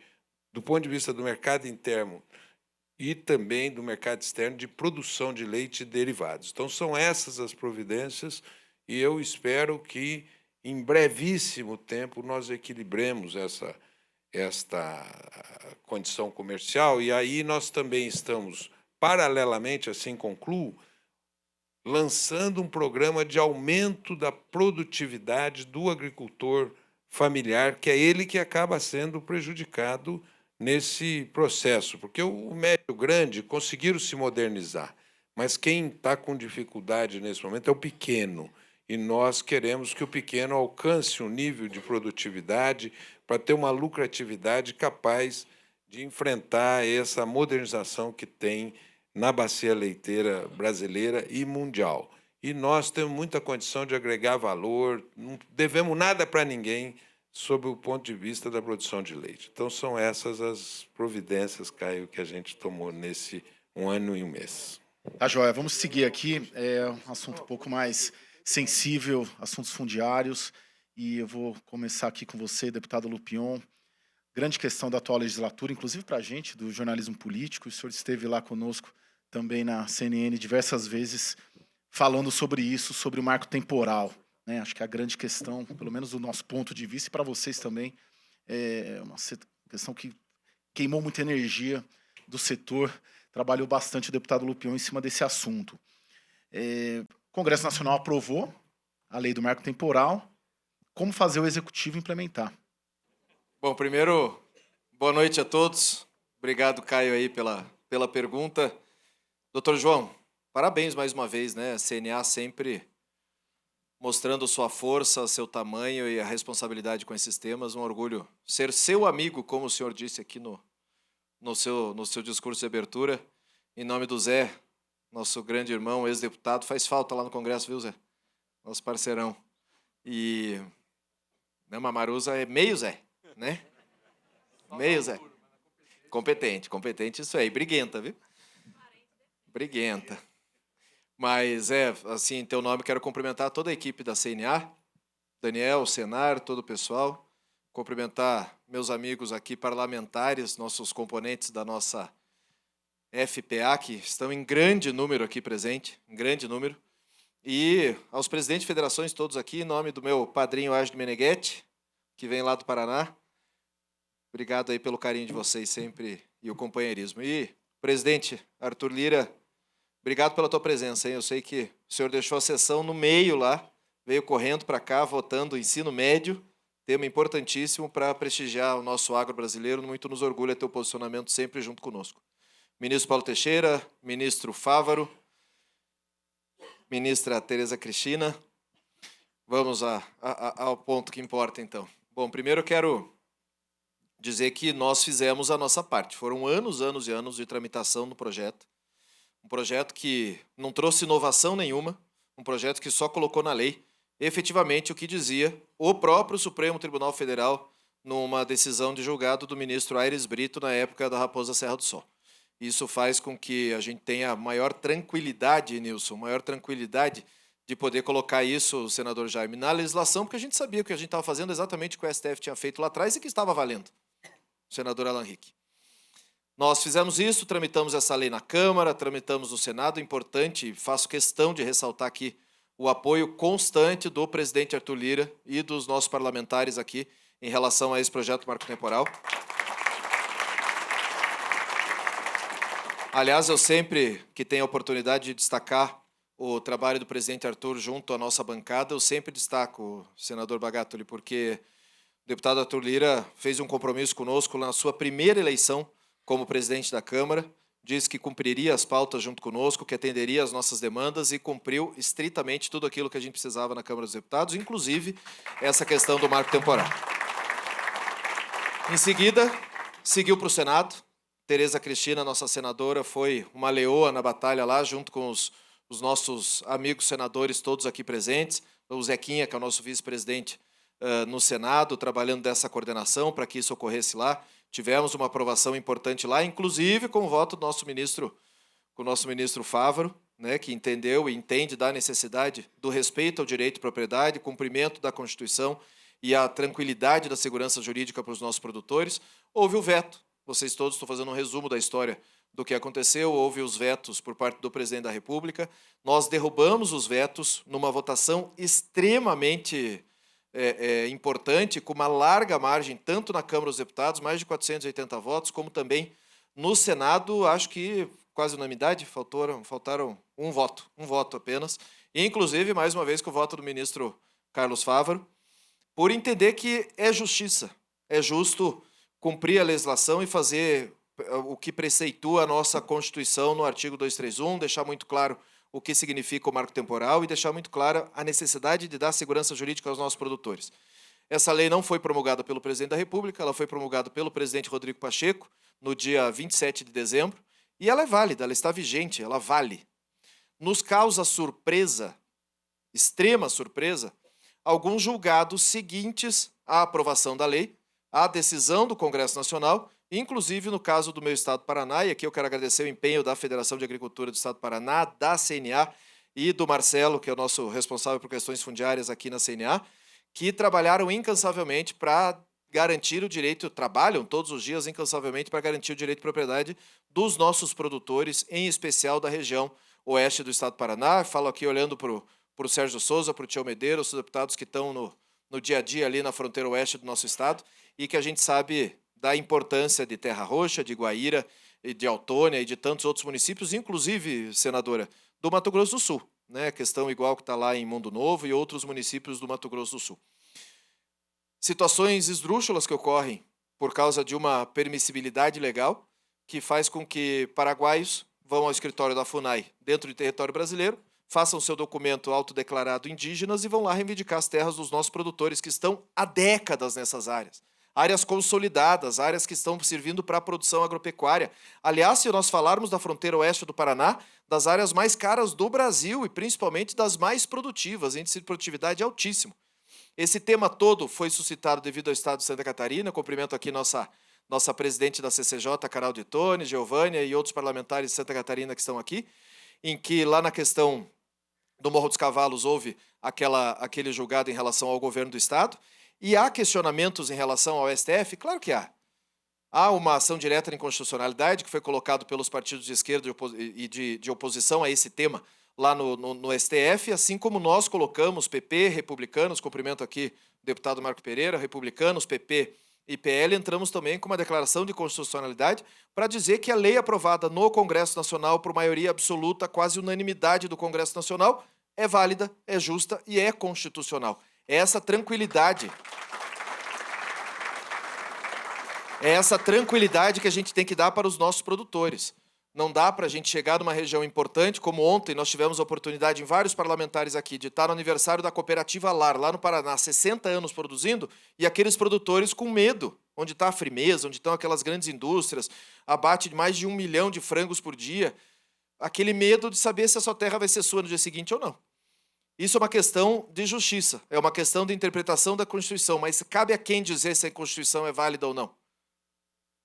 do ponto de vista do mercado interno e também do mercado externo de produção de leite e derivados. Então, são essas as providências e eu espero que, em brevíssimo tempo, nós equilibremos esta condição comercial e aí nós também estamos, paralelamente, assim concluo, lançando um programa de aumento da produtividade do agricultor familiar, que é ele que acaba sendo prejudicado nesse processo, porque o médio e o grande conseguiram se modernizar, mas quem está com dificuldade nesse momento é o pequeno. e nós queremos que o pequeno alcance um nível de produtividade para ter uma lucratividade capaz de enfrentar essa modernização que tem na bacia leiteira brasileira e mundial. E nós temos muita condição de agregar valor, não devemos nada para ninguém sob o ponto de vista da produção de leite. Então, são essas as providências, Caio, que a gente tomou nesse 1 ano e 1 mês. Tá, joia. Vamos seguir aqui. É um assunto um pouco mais sensível, assuntos fundiários. E eu vou começar aqui com você, deputado Lupion. Grande questão da atual legislatura, inclusive para a gente, do jornalismo político. O senhor esteve lá conosco também na CNN diversas vezes, falando sobre isso, sobre o marco temporal, né? Acho que a grande questão, pelo menos do nosso ponto de vista, e para vocês também, é uma questão que queimou muita energia do setor, trabalhou bastante o deputado Lupion em cima desse assunto. O Congresso Nacional aprovou a lei do marco temporal. Como fazer o Executivo implementar? Bom, primeiro, boa noite a todos. Obrigado, Caio, aí pela pergunta. Doutor João, parabéns mais uma vez, né? A CNA sempre mostrando sua força, seu tamanho e a responsabilidade com esses temas. Um orgulho ser seu amigo, como o senhor disse aqui no seu discurso de abertura. Em nome do Zé, nosso grande irmão, ex-deputado, faz falta lá no Congresso, viu, Zé? Nosso parceirão. E Mamaruza é meio Zé, né? Meio Zé. Competente, isso aí. Briguenta, viu? Briguenta. Mas, assim, em teu nome, quero cumprimentar toda a equipe da CNA, Daniel, Senar, todo o pessoal. Cumprimentar meus amigos aqui parlamentares, nossos componentes da nossa FPA, que estão em grande número aqui presente, em grande número. E aos presidentes de federações todos aqui, em nome do meu padrinho Ágido Meneghetti, que vem lá do Paraná. Obrigado aí pelo carinho de vocês sempre e o companheirismo. E, presidente Arthur Lira, obrigado pela tua presença, hein? Eu sei que o senhor deixou a sessão no meio lá, veio correndo para cá, votando o ensino médio, tema importantíssimo para prestigiar o nosso agro brasileiro. Muito nos orgulha teu posicionamento sempre junto conosco. Ministro Paulo Teixeira, ministro Fávaro, ministra Tereza Cristina. Vamos ao ponto que importa, então. Bom, primeiro eu quero dizer que nós fizemos a nossa parte. Foram anos e anos de tramitação no projeto. Um projeto que não trouxe inovação nenhuma, um projeto que só colocou na lei efetivamente o que dizia o próprio Supremo Tribunal Federal numa decisão de julgado do ministro Aires Brito na época da Raposa Serra do Sol. Isso faz com que a gente tenha maior tranquilidade, Nilson, maior tranquilidade de poder colocar isso, senador Jaime, na legislação, porque a gente sabia que a gente estava fazendo exatamente o que o STF tinha feito lá atrás e que estava valendo, senador Alan Rick. Nós fizemos isso, tramitamos essa lei na Câmara, tramitamos no Senado. Importante, faço questão de ressaltar aqui o apoio constante do presidente Arthur Lira e dos nossos parlamentares aqui em relação a esse projeto marco temporal. Aliás, eu sempre que tenho a oportunidade de destacar o trabalho do presidente Arthur junto à nossa bancada, eu sempre destaco, senador Bagatoli, porque o deputado Arthur Lira fez um compromisso conosco na sua primeira eleição como presidente da Câmara, disse que cumpriria as pautas junto conosco, que atenderia às nossas demandas e cumpriu estritamente tudo aquilo que a gente precisava na Câmara dos Deputados, inclusive essa questão do marco temporal. Em seguida, seguiu para o Senado. Tereza Cristina, nossa senadora, foi uma leoa na batalha lá, junto com os nossos amigos senadores todos aqui presentes, o Zequinha, que é o nosso vice-presidente no Senado, trabalhando dessa coordenação para que isso ocorresse lá. Tivemos uma aprovação importante lá, inclusive com o voto do nosso ministro Fávaro, né, que entendeu e entende da necessidade do respeito ao direito de propriedade, cumprimento da Constituição e a tranquilidade da segurança jurídica para os nossos produtores. Houve o veto. Vocês todos, estou fazendo um resumo da história do que aconteceu. Houve os vetos por parte do presidente da República. Nós derrubamos os vetos numa votação extremamente importante, com uma larga margem, tanto na Câmara dos Deputados, mais de 480 votos, como também no Senado, acho que quase unanimidade, faltaram um voto apenas, e inclusive, mais uma vez, com o voto do ministro Carlos Fávaro, por entender que é justiça, é justo cumprir a legislação e fazer o que preceitua a nossa Constituição no artigo 231, deixar muito claro o que significa o marco temporal e deixar muito clara a necessidade de dar segurança jurídica aos nossos produtores. Essa lei não foi promulgada pelo presidente da República, ela foi promulgada pelo presidente Rodrigo Pacheco no dia 27 de dezembro, e ela é válida, ela está vigente, ela vale. Nos causa surpresa, extrema surpresa, alguns julgados seguintes à aprovação da lei, à decisão do Congresso Nacional, inclusive no caso do meu estado do Paraná, e aqui eu quero agradecer o empenho da Federação de Agricultura do Estado do Paraná, da CNA e do Marcelo, que é o nosso responsável por questões fundiárias aqui na CNA, que trabalharam incansavelmente para garantir o direito, trabalham todos os dias incansavelmente para garantir o direito de propriedade dos nossos produtores, em especial da região oeste do Estado do Paraná. Falo aqui olhando para o Sérgio Souza, para o Tião Medeiros, os deputados que estão no dia a dia ali na fronteira oeste do nosso estado, e que a gente sabe da importância de Terra Roxa, de Guaíra, e de Autônia e de tantos outros municípios, inclusive, senadora, do Mato Grosso do Sul, né? Questão igual que está lá em Mundo Novo e outros municípios do Mato Grosso do Sul. Situações esdrúxulas que ocorrem por causa de uma permissibilidade legal que faz com que paraguaios vão ao escritório da FUNAI dentro de território brasileiro, façam seu documento autodeclarado indígenas e vão lá reivindicar as terras dos nossos produtores que estão há décadas nessas áreas. Áreas consolidadas, áreas que estão servindo para a produção agropecuária. Aliás, se nós falarmos da fronteira oeste do Paraná, das áreas mais caras do Brasil e principalmente das mais produtivas, índice de produtividade altíssimo. Esse tema todo foi suscitado devido ao estado de Santa Catarina. Cumprimento aqui nossa presidente da CCJ, Carol de Tone, Giovânia e outros parlamentares de Santa Catarina que estão aqui, em que lá na questão do Morro dos Cavalos houve aquele julgado em relação ao governo do estado. E há questionamentos em relação ao STF? Claro que há. Há uma ação direta de inconstitucionalidade que foi colocado pelos partidos de esquerda e de oposição a esse tema lá no STF, assim como nós colocamos, PP, republicanos, cumprimento aqui o deputado Marco Pereira, republicanos, PP e PL, entramos também com uma declaração de constitucionalidade para dizer que a lei aprovada no Congresso Nacional por maioria absoluta, quase unanimidade do Congresso Nacional, é válida, é justa e é constitucional. É essa tranquilidade que a gente tem que dar para os nossos produtores. Não dá para a gente chegar numa região importante, como ontem nós tivemos a oportunidade em vários parlamentares aqui de estar no aniversário da cooperativa Lar, lá no Paraná, 60 anos produzindo, e aqueles produtores com medo, onde está a Frimeza, onde estão aquelas grandes indústrias, abate de mais de 1 milhão de frangos por dia, aquele medo de saber se a sua terra vai ser sua no dia seguinte ou não. Isso é uma questão de justiça, é uma questão de interpretação da Constituição, mas cabe a quem dizer se a Constituição é válida ou não?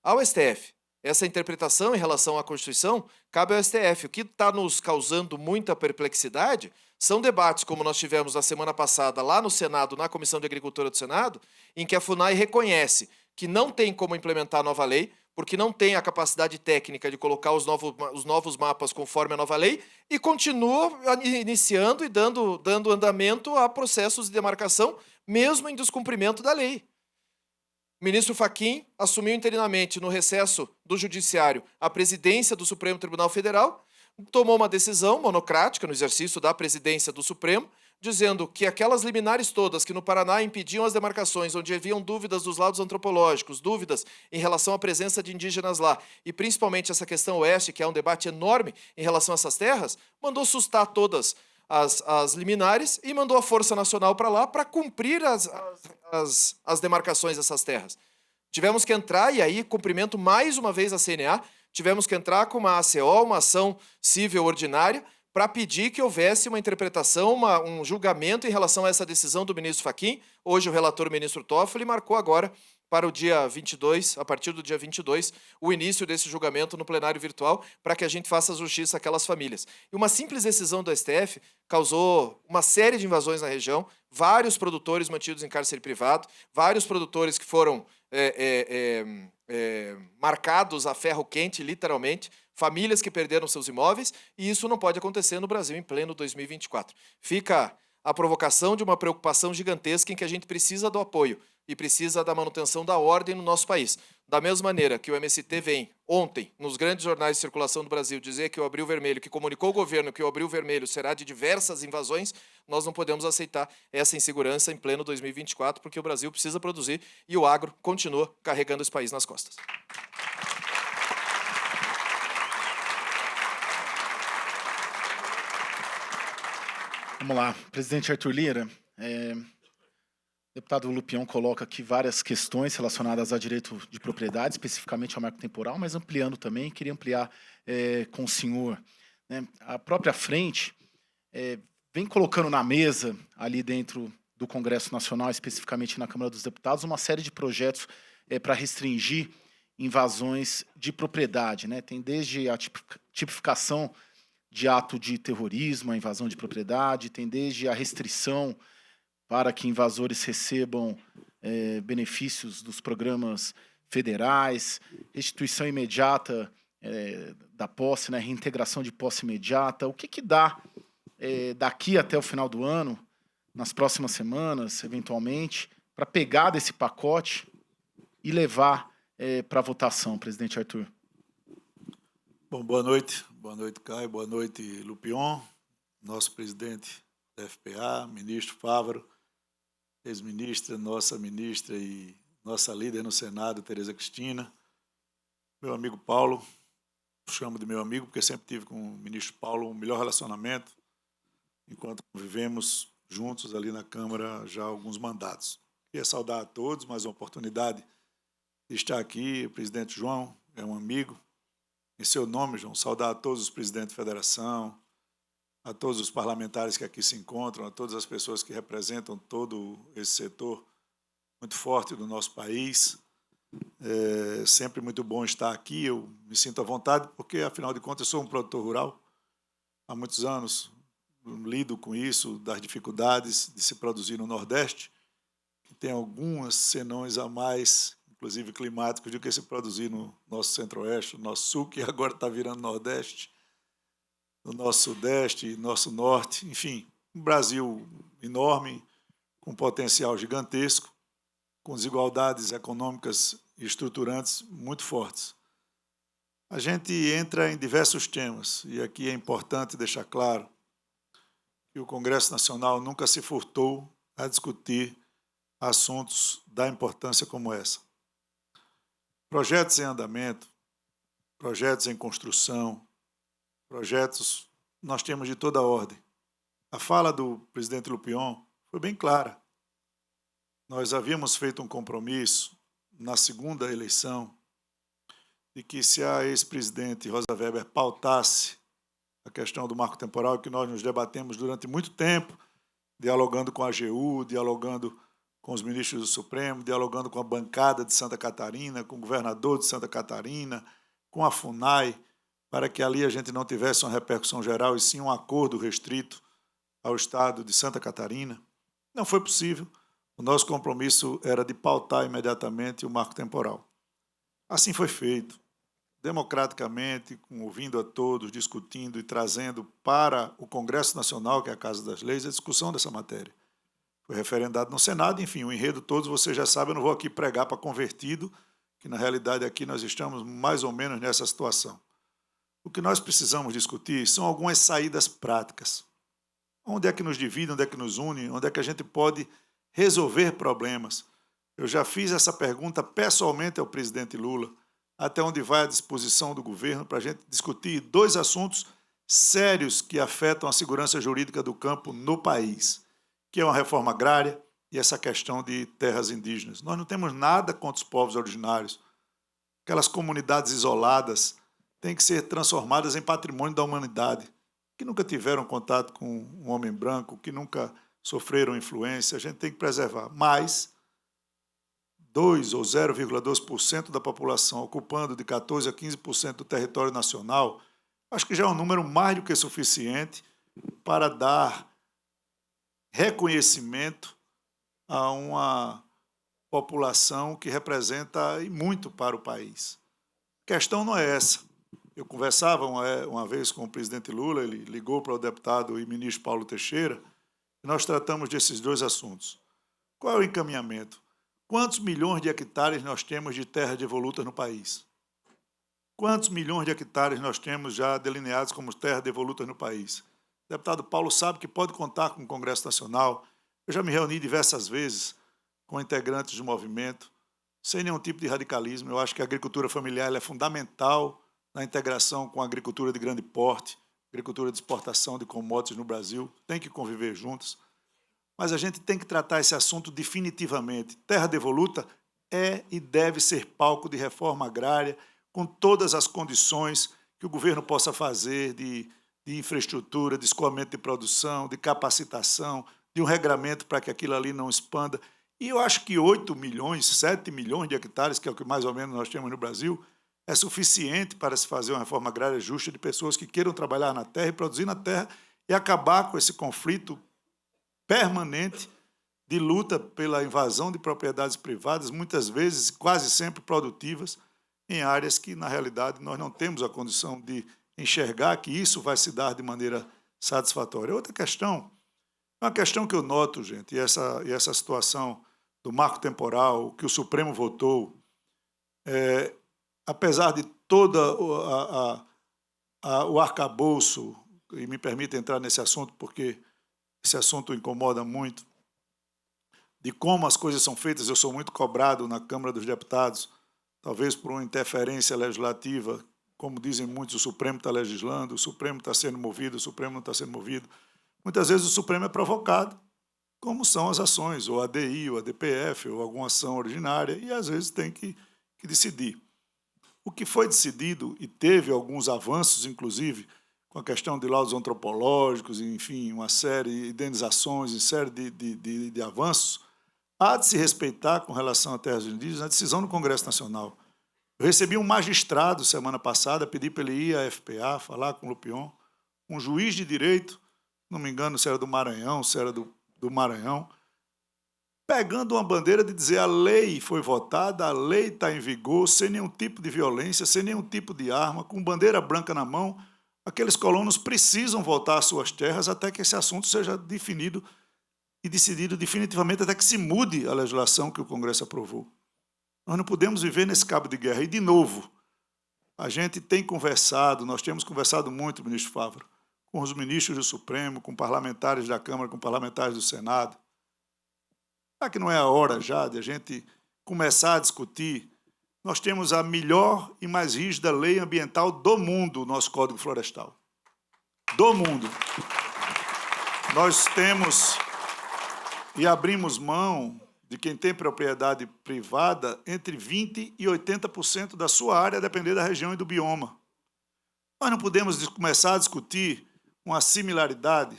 Ao STF. Essa interpretação em relação à Constituição cabe ao STF. O que está nos causando muita perplexidade são debates como nós tivemos na semana passada lá no Senado, na Comissão de Agricultura do Senado, em que a FUNAI reconhece que não tem como implementar a nova lei, porque não tem a capacidade técnica de colocar os novos mapas conforme a nova lei, e continua iniciando e dando andamento a processos de demarcação, mesmo em descumprimento da lei. O ministro Fachin assumiu interinamente, no recesso do Judiciário, a presidência do Supremo Tribunal Federal, tomou uma decisão monocrática no exercício da presidência do Supremo, dizendo que aquelas liminares todas que no Paraná impediam as demarcações, onde haviam dúvidas dos laudos antropológicos, dúvidas em relação à presença de indígenas lá, e principalmente essa questão oeste, que é um debate enorme em relação a essas terras, mandou sustar todas as liminares e mandou a Força Nacional para lá para cumprir as demarcações dessas terras. Tivemos que entrar, e aí cumprimento mais uma vez a CNA, tivemos que entrar com uma ACO, uma ação civil ordinária, para pedir que houvesse uma interpretação, um julgamento em relação a essa decisão do ministro Fachin. Hoje o relator, o ministro Toffoli, marcou agora para o dia 22, a partir do dia 22, o início desse julgamento no plenário virtual, para que a gente faça justiça àquelas famílias. E uma simples decisão do STF causou uma série de invasões na região, vários produtores mantidos em cárcere privado, vários produtores que foram marcados a ferro quente, literalmente, famílias que perderam seus imóveis, e isso não pode acontecer no Brasil em pleno 2024. Fica a provocação de uma preocupação gigantesca em que a gente precisa do apoio e precisa da manutenção da ordem no nosso país. Da mesma maneira que o MST vem ontem, nos grandes jornais de circulação do Brasil, dizer que o Abril Vermelho, que comunicou ao governo que o Abril Vermelho será de diversas invasões, nós não podemos aceitar essa insegurança em pleno 2024, porque o Brasil precisa produzir e o agro continua carregando esse país nas costas. Vamos lá. Presidente Arthur Lira, o deputado Lupion coloca aqui várias questões relacionadas a direito de propriedade, especificamente ao marco temporal, mas ampliando também, queria ampliar com o senhor. Né? A própria frente vem colocando na mesa, ali dentro do Congresso Nacional, especificamente na Câmara dos Deputados, uma série de projetos para restringir invasões de propriedade. Né? Tem desde a tipificação de ato de terrorismo, a invasão de propriedade, tem desde a restrição para que invasores recebam benefícios dos programas federais, restituição imediata da posse, né, reintegração de posse imediata. O que dá daqui até o final do ano, nas próximas semanas, eventualmente, para pegar desse pacote e levar para votação, presidente Arthur? Bom, boa noite, Caio, boa noite, Lupion, nosso presidente da FPA, ministro Fávaro, ex-ministra, nossa ministra e nossa líder no Senado, Tereza Cristina, meu amigo Paulo, chamo de meu amigo porque sempre tive com o ministro Paulo um melhor relacionamento, enquanto vivemos juntos ali na Câmara já há alguns mandatos. Queria saudar a todos, mais uma oportunidade de estar aqui, o presidente João é um amigo. Em seu nome, João, saudar a todos os presidentes de federação, a todos os parlamentares que aqui se encontram, a todas as pessoas que representam todo esse setor muito forte do nosso país. É sempre muito bom estar aqui, eu me sinto à vontade, porque, afinal de contas, eu sou um produtor rural. Há muitos anos lido com isso, das dificuldades de se produzir no Nordeste, que tem algumas senões a mais, inclusive climáticos, do que se produzir no nosso Centro-Oeste, no nosso Sul, que agora está virando Nordeste, no nosso Sudeste, nosso Norte, enfim, um Brasil enorme, com potencial gigantesco, com desigualdades econômicas e estruturantes muito fortes. A gente entra em diversos temas, e aqui é importante deixar claro que o Congresso Nacional nunca se furtou a discutir assuntos da importância como essa. Projetos em andamento, projetos em construção, projetos nós temos de toda ordem. A fala do presidente Lupion foi bem clara. Nós havíamos feito um compromisso na segunda eleição de que, se a ex-presidente Rosa Weber pautasse a questão do marco temporal, que nós nos debatemos durante muito tempo, dialogando com a AGU, dialogando com os ministros do Supremo, dialogando com a bancada de Santa Catarina, com o governador de Santa Catarina, com a FUNAI, para que ali a gente não tivesse uma repercussão geral, e sim um acordo restrito ao Estado de Santa Catarina. Não foi possível. O nosso compromisso era de pautar imediatamente o marco temporal. Assim foi feito, democraticamente, ouvindo a todos, discutindo e trazendo para o Congresso Nacional, que é a Casa das Leis, a discussão dessa matéria. Foi referendado no Senado, enfim, o enredo todos vocês já sabem, eu não vou aqui pregar para convertido, que na realidade aqui nós estamos mais ou menos nessa situação. O que nós precisamos discutir são algumas saídas práticas. Onde é que nos divide, onde é que nos une, onde é que a gente pode resolver problemas. Eu já fiz essa pergunta pessoalmente ao presidente Lula, até onde vai a disposição do governo para a gente discutir dois assuntos sérios que afetam a segurança jurídica do campo no país, que é uma reforma agrária e essa questão de terras indígenas. Nós não temos nada contra os povos originários. Aquelas comunidades isoladas têm que ser transformadas em patrimônio da humanidade, que nunca tiveram contato com um homem branco, que nunca sofreram influência, a gente tem que preservar. Mas 2 ou 0,2% da população ocupando de 14% a 15% do território nacional, acho que já é um número mais do que suficiente para dar reconhecimento a uma população que representa muito para o país. A questão não é essa. Eu conversava uma vez com o presidente Lula, ele ligou para o deputado e ministro Paulo Teixeira, e nós tratamos desses dois assuntos. Qual é o encaminhamento? Quantos milhões de hectares nós temos de terras devolutas no país? Quantos milhões de hectares nós temos já delineados como terras devolutas no país? O deputado Paulo sabe que pode contar com o Congresso Nacional. Eu já me reuni diversas vezes com integrantes do movimento, sem nenhum tipo de radicalismo. Eu acho que a agricultura familiar é fundamental na integração com a agricultura de grande porte, agricultura de exportação de commodities no Brasil, tem que conviver juntos. Mas a gente tem que tratar esse assunto definitivamente. Terra devoluta é e deve ser palco de reforma agrária, com todas as condições que o governo possa fazer de infraestrutura, de escoamento de produção, de capacitação, de um regramento para que aquilo ali não expanda. E eu acho que 8 milhões, 7 milhões de hectares, que é o que mais ou menos nós temos no Brasil, é suficiente para se fazer uma reforma agrária justa de pessoas que queiram trabalhar na terra e produzir na terra e acabar com esse conflito permanente de luta pela invasão de propriedades privadas, muitas vezes, quase sempre produtivas, em áreas que, na realidade, nós não temos a condição de enxergar que isso vai se dar de maneira satisfatória. Outra questão, uma questão que eu noto, gente, e essa situação do marco temporal que o Supremo votou, apesar de todo o arcabouço, e me permita entrar nesse assunto, porque esse assunto incomoda muito, de como as coisas são feitas, eu sou muito cobrado na Câmara dos Deputados, talvez por uma interferência legislativa, como dizem muitos, o Supremo está legislando, o Supremo está sendo movido, o Supremo não está sendo movido. Muitas vezes o Supremo é provocado, como são as ações, ou a ADI, ou a DPF, ou alguma ação originária, e às vezes tem que decidir. O que foi decidido, e teve alguns avanços, inclusive, com a questão de laudos antropológicos, enfim, uma série de indenizações, uma série de avanços, há de se respeitar, com relação a terras indígenas, a decisão do Congresso Nacional. Eu recebi um magistrado, semana passada, pedi para ele ir à FPA, falar com o Lupion, um juiz de direito, não me engano se era do Maranhão, se era do Maranhão, pegando uma bandeira de dizer a lei foi votada, a lei está em vigor, sem nenhum tipo de violência, sem nenhum tipo de arma, com bandeira branca na mão, aqueles colonos precisam voltar às suas terras até que esse assunto seja definido e decidido definitivamente, até que se mude a legislação que o Congresso aprovou. Nós não podemos viver nesse cabo de guerra. E, de novo, a gente tem conversado, nós temos conversado muito, ministro Fávaro, com os ministros do Supremo, com parlamentares da Câmara, com parlamentares do Senado. Será que não é a hora já de a gente começar a discutir? Nós temos a melhor e mais rígida lei ambiental do mundo, o nosso Código Florestal. Do mundo. Nós temos e abrimos mão de quem tem propriedade privada entre 20% e 80% da sua área, a depender da região e do bioma. Nós não podemos começar a discutir uma similaridade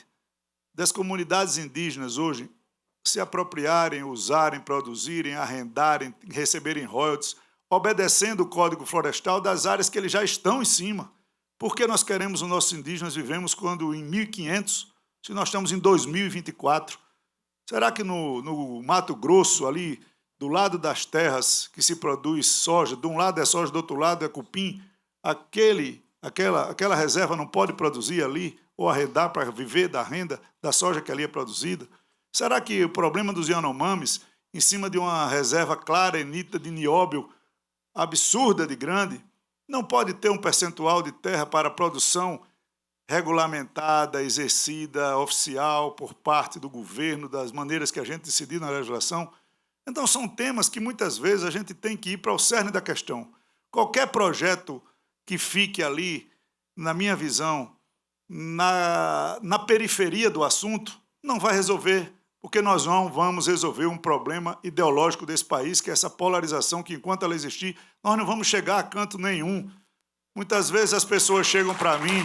das comunidades indígenas hoje se apropriarem, usarem, produzirem, arrendarem, receberem royalties, obedecendo o Código Florestal das áreas que eles já estão em cima. Por que nós queremos os nossos indígenas vivemos quando em 1500, se nós estamos em 2024? Será que no Mato Grosso, ali, do lado das terras que se produz soja, de um lado é soja, do outro lado é cupim, aquela reserva não pode produzir ali, ou arrendar para viver da renda da soja que ali é produzida? Será que o problema dos Yanomamis, em cima de uma reserva clara e nítida de nióbio, absurda de grande, não pode ter um percentual de terra para produção regulamentada, exercida, oficial, por parte do governo, das maneiras que a gente decidiu na legislação? Então, são temas que, muitas vezes, a gente tem que ir para o cerne da questão. Qualquer projeto que fique ali, na minha visão, na periferia do assunto, não vai resolver, porque nós não vamos resolver um problema ideológico desse país, que é essa polarização que, enquanto ela existir, nós não vamos chegar a canto nenhum. Muitas vezes as pessoas chegam para mim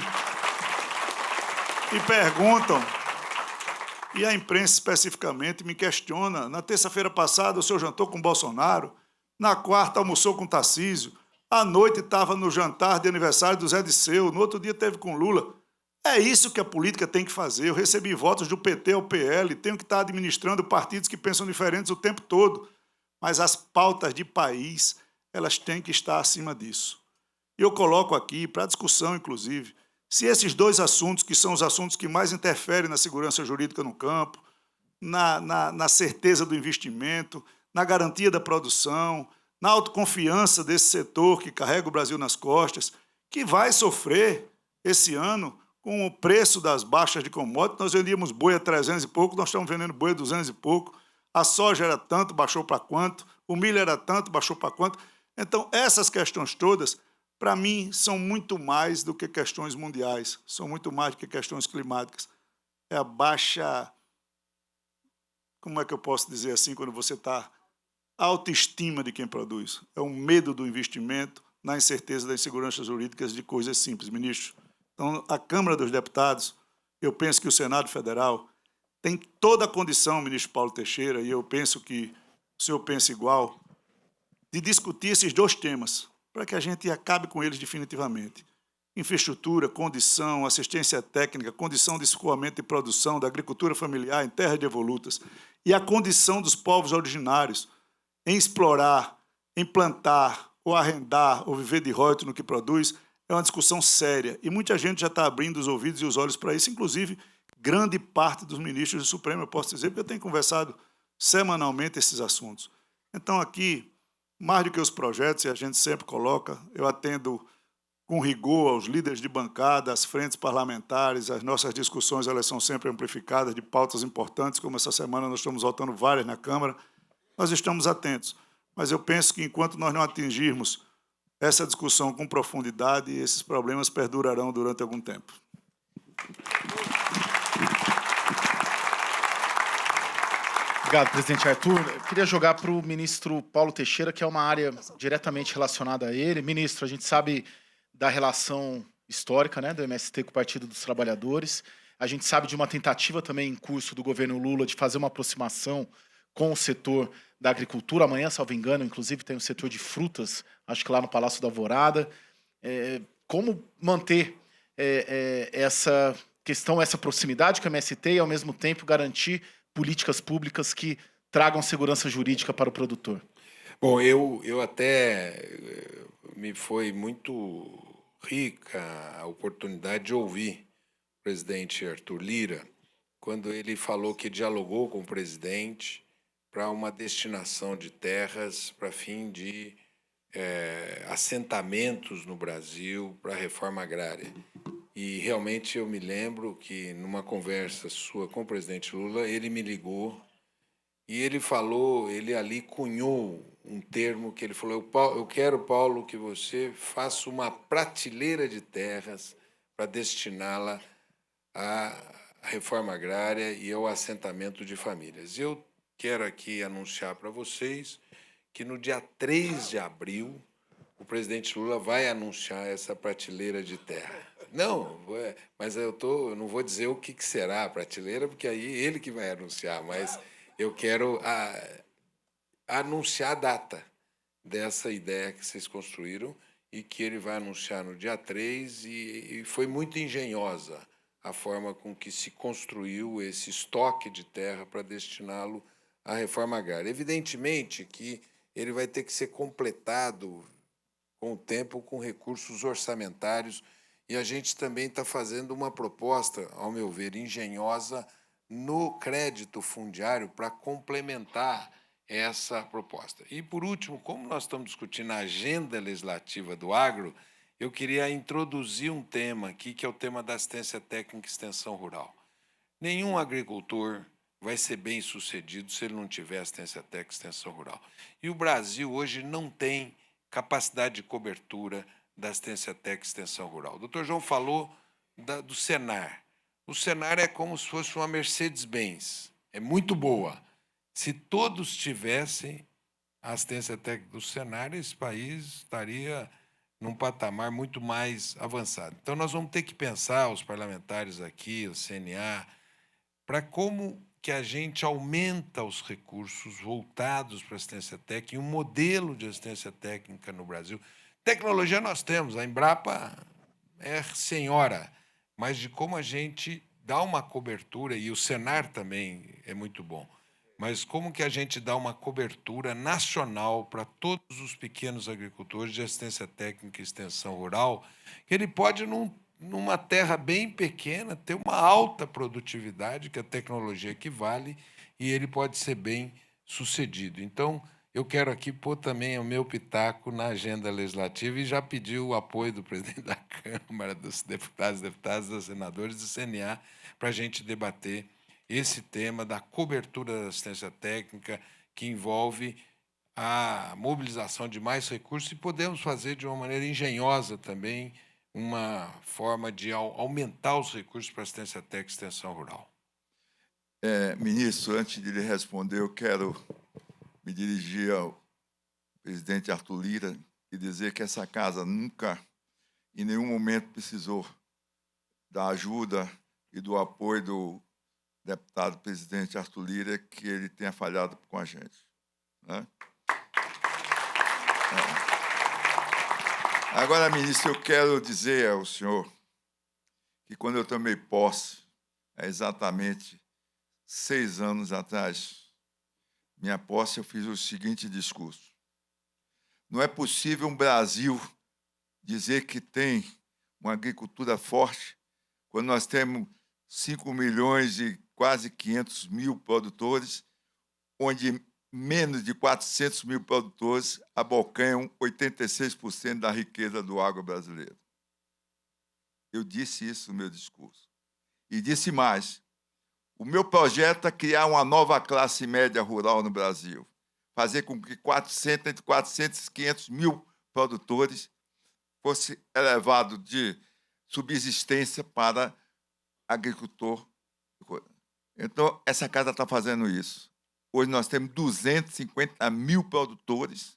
e perguntam, e a imprensa especificamente me questiona, na terça-feira passada o senhor jantou com Bolsonaro, na quarta almoçou com Tarcísio, à noite estava no jantar de aniversário do Zé Disseu, no outro dia teve com Lula. É isso que a política tem que fazer. Eu recebi votos do PT ao PL, tenho que estar administrando partidos que pensam diferentes o tempo todo, mas as pautas de país, elas têm que estar acima disso. E eu coloco aqui, para discussão, inclusive, se esses dois assuntos, que são os assuntos que mais interferem na segurança jurídica no campo, na certeza do investimento, na garantia da produção, na autoconfiança desse setor que carrega o Brasil nas costas, que vai sofrer esse ano com o preço das baixas de commodities. Nós vendíamos boi a 300 e pouco, nós estamos vendendo boi a 200 e pouco, a soja era tanto, baixou para quanto, o milho era tanto, baixou para quanto. Então, essas questões todas, para mim, são muito mais do que questões mundiais, são muito mais do que questões climáticas. É a baixa, como é que eu posso dizer assim, quando você está autoestima de quem produz. É o medo do investimento, na incerteza das inseguranças jurídicas de coisas simples, ministro. Então, a Câmara dos Deputados, eu penso que o Senado Federal tem toda a condição, ministro Paulo Teixeira, e eu penso que o senhor pensa igual, de discutir esses dois temas, para que a gente acabe com eles definitivamente. Infraestrutura, condição, assistência técnica, condição de escoamento e produção da agricultura familiar em terras devolutas e a condição dos povos originários em explorar, em plantar, ou arrendar, ou viver de royalties no que produz, é uma discussão séria. E muita gente já está abrindo os ouvidos e os olhos para isso, inclusive grande parte dos ministros do Supremo, eu posso dizer, porque eu tenho conversado semanalmente esses assuntos. Então, aqui, mais do que os projetos, e a gente sempre coloca, eu atendo com rigor aos líderes de bancada, às frentes parlamentares, as nossas discussões elas são sempre amplificadas de pautas importantes, como essa semana nós estamos votando várias na Câmara, nós estamos atentos. Mas eu penso que enquanto nós não atingirmos essa discussão com profundidade, esses problemas perdurarão durante algum tempo. Obrigado, presidente Arthur. Eu queria jogar para o ministro Paulo Teixeira, que é uma área diretamente relacionada a ele. Ministro, a gente sabe da relação histórica, né, do MST com o Partido dos Trabalhadores. A gente sabe de uma tentativa também em curso do governo Lula de fazer uma aproximação com o setor da agricultura. Amanhã, salvo engano, inclusive tem o setor de frutas, acho que lá no Palácio da Alvorada. Como manter essa questão, essa proximidade com o MST e, ao mesmo tempo, garantir políticas públicas que tragam segurança jurídica para o produtor? Bom, eu até me foi muito rica a oportunidade de ouvir o presidente Arthur Lira quando ele falou que dialogou com o presidente para uma destinação de terras para fim de assentamentos no Brasil para a reforma agrária. E realmente eu me lembro que, numa conversa sua com o presidente Lula, ele me ligou e ele falou, ele ali cunhou um termo que ele falou: eu quero, Paulo, que você faça uma prateleira de terras para destiná-la à reforma agrária e ao assentamento de famílias. Eu quero aqui anunciar para vocês que no dia 3 de abril o presidente Lula vai anunciar essa prateleira de terra. Não, mas eu não vou dizer o que será a prateleira, porque aí ele que vai anunciar, mas eu quero anunciar a data dessa ideia que vocês construíram e que ele vai anunciar no dia 3, e foi muito engenhosa a forma com que se construiu esse estoque de terra para destiná-lo à reforma agrária. Evidentemente que ele vai ter que ser completado com o tempo, com recursos orçamentários, e a gente também está fazendo uma proposta, ao meu ver, engenhosa no crédito fundiário para complementar essa proposta. E, por último, como nós estamos discutindo a agenda legislativa do agro, eu queria introduzir um tema aqui, que é o tema da assistência técnica e extensão rural. Nenhum agricultor vai ser bem-sucedido se ele não tiver assistência técnica e extensão rural. E o Brasil hoje não tem capacidade de cobertura da assistência técnica e extensão rural. O doutor João falou do Senar. O Senar é como se fosse uma Mercedes-Benz. É muito boa. Se todos tivessem a assistência técnica do Senar, esse país estaria num patamar muito mais avançado. Então, nós vamos ter que pensar, os parlamentares aqui, o CNA, para como que a gente aumenta os recursos voltados para a assistência técnica e um modelo de assistência técnica no Brasil. Tecnologia nós temos, a Embrapa é senhora, mas de como a gente dá uma cobertura, e o Senar também é muito bom, mas como que a gente dá uma cobertura nacional para todos os pequenos agricultores de assistência técnica e extensão rural, que ele pode, numa terra bem pequena, ter uma alta produtividade, que a tecnologia equivale, e ele pode ser bem sucedido. Então, eu quero aqui pôr também o meu pitaco na agenda legislativa e já pedi o apoio do presidente da Câmara, dos deputados, dos senadores do CNA, para a gente debater esse tema da cobertura da assistência técnica, que envolve a mobilização de mais recursos e podemos fazer de uma maneira engenhosa também uma forma de aumentar os recursos para assistência técnica e extensão rural. Ministro, antes de lhe responder, eu quero me dirigir ao presidente Arthur Lira e dizer que essa casa nunca, em nenhum momento, precisou da ajuda e do apoio do deputado presidente Arthur Lira, que ele tenha falhado com a gente, né? Agora, ministro, eu quero dizer ao senhor que quando eu tomei posse, há exatamente 6 anos atrás, minha posse, eu fiz o seguinte discurso: não é possível um Brasil dizer que tem uma agricultura forte quando nós temos 5 milhões e quase 500 mil produtores, onde menos de 400 mil produtores abocanham 86% da riqueza do agro brasileiro. Eu disse isso no meu discurso. E disse mais: o meu projeto é criar uma nova classe média rural no Brasil, fazer com que entre 400 e 500 mil produtores fosse elevado de subsistência para agricultor. Então, essa casa está fazendo isso. Hoje nós temos 250 mil produtores,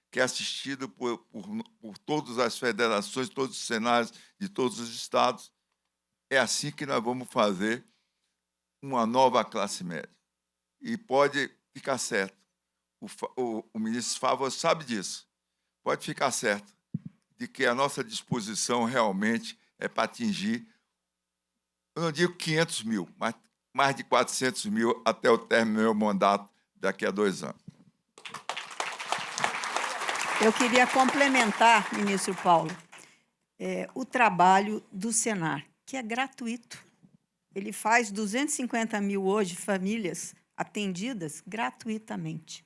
que é assistido por todas as federações, todos os cenários de todos os estados. É assim que nós vamos fazer uma nova classe média. E pode ficar certo, o ministro Fávaro sabe disso, pode ficar certo de que a nossa disposição realmente é para atingir, eu não digo 500 mil, mas mais de 400 mil até o término do meu mandato, daqui a 2 anos. Eu queria complementar, ministro Paulo, o trabalho do Senar, que é gratuito. Ele faz 250 mil hoje famílias atendidas gratuitamente.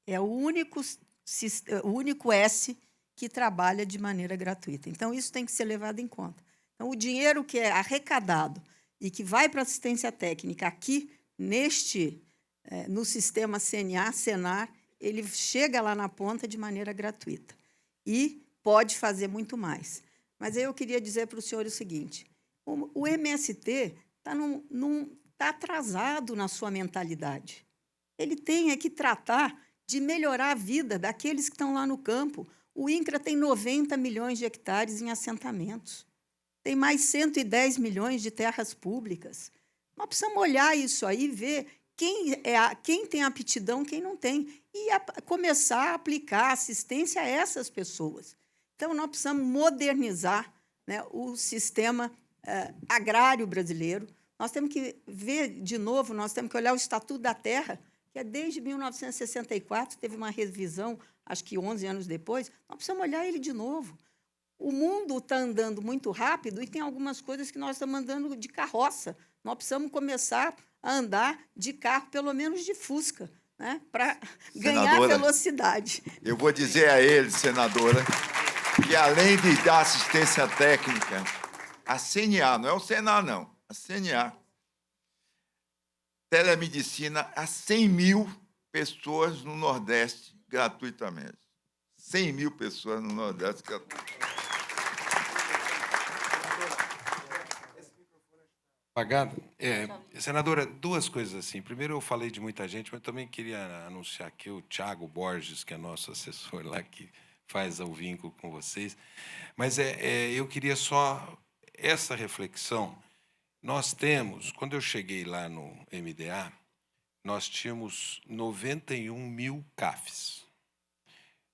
É o único S que trabalha de maneira gratuita. Então, isso tem que ser levado em conta. Então, o dinheiro que é arrecadado e que vai para assistência técnica aqui, no sistema CNA, Senar, ele chega lá na ponta de maneira gratuita. E pode fazer muito mais. Mas aí eu queria dizer para o senhor o seguinte: o MST está atrasado na sua mentalidade. Ele tem que tratar de melhorar a vida daqueles que estão lá no campo. O INCRA tem 90 milhões de hectares em assentamentos. Tem mais 110 milhões de terras públicas. Nós precisamos olhar isso aí e ver quem tem aptidão, quem não tem, e começar a aplicar assistência a essas pessoas. Então, nós precisamos modernizar, né, o sistema agrário brasileiro. Nós temos que ver, de novo, nós temos que olhar o Estatuto da Terra, que é desde 1964, teve uma revisão, acho que 11 anos depois. Nós precisamos olhar ele de novo. O mundo está andando muito rápido e tem algumas coisas que nós estamos andando de carroça. Nós precisamos começar a andar de carro, pelo menos de Fusca, né, para ganhar velocidade. Eu vou dizer a ele, senadora, que além de dar assistência técnica, a CNA, não é o Senar, não, a CNA, telemedicina a 100 mil pessoas no Nordeste gratuitamente. 100 mil pessoas no Nordeste gratuitamente. Apagado? Senadora, 2 coisas assim. Primeiro, eu falei de muita gente, mas também queria anunciar aqui o Thiago Borges, que é nosso assessor lá, que faz o vínculo com vocês. Mas eu queria só essa reflexão. Nós temos, quando eu cheguei lá no MDA, nós tínhamos 91 mil CAFs.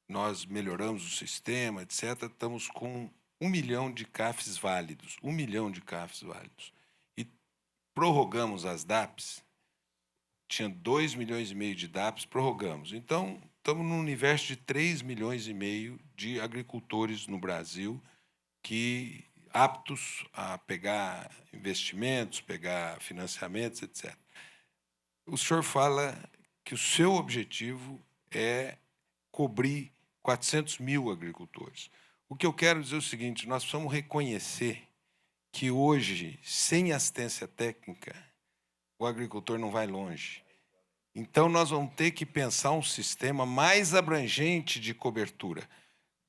Nós melhoramos o sistema, etc. Estamos com 1 milhão de CAFs válidos. 1 milhão de CAFs válidos. Prorrogamos as DAPs, tinha 2 milhões e meio de DAPs, prorrogamos. Então, estamos num universo de 3 milhões e meio de agricultores no Brasil que aptos a pegar investimentos, pegar financiamentos, etc. O senhor fala que o seu objetivo é cobrir 400 mil agricultores. O que eu quero dizer é o seguinte: nós precisamos reconhecer que hoje, sem assistência técnica, o agricultor não vai longe. Então, nós vamos ter que pensar um sistema mais abrangente de cobertura.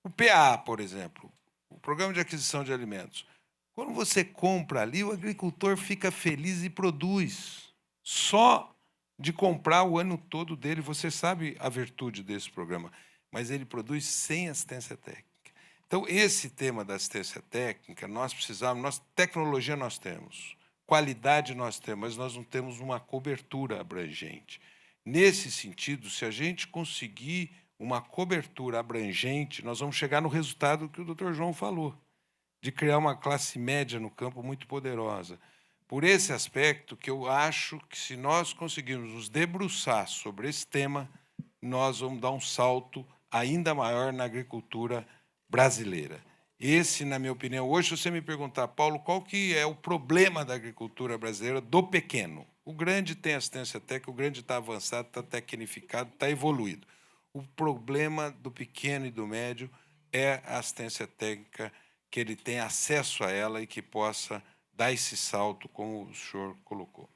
O PA, por exemplo, o Programa de Aquisição de Alimentos. Quando você compra ali, o agricultor fica feliz e produz. Só de comprar o ano todo dele, você sabe a virtude desse programa, mas ele produz sem assistência técnica. Então, esse tema da assistência técnica, nós precisamos, tecnologia nós temos, qualidade nós temos, mas nós não temos uma cobertura abrangente. Nesse sentido, se a gente conseguir uma cobertura abrangente, nós vamos chegar no resultado que o Dr. João falou, de criar uma classe média no campo muito poderosa. Por esse aspecto que eu acho que, se nós conseguirmos nos debruçar sobre esse tema, nós vamos dar um salto ainda maior na agricultura brasileira. Esse, na minha opinião, hoje, se você me perguntar, Paulo, qual que é o problema da agricultura brasileira do pequeno? O grande tem assistência técnica, o grande está avançado, está tecnificado, está evoluído. O problema do pequeno e do médio é a assistência técnica, que ele tenha acesso a ela e que possa dar esse salto, como o senhor colocou.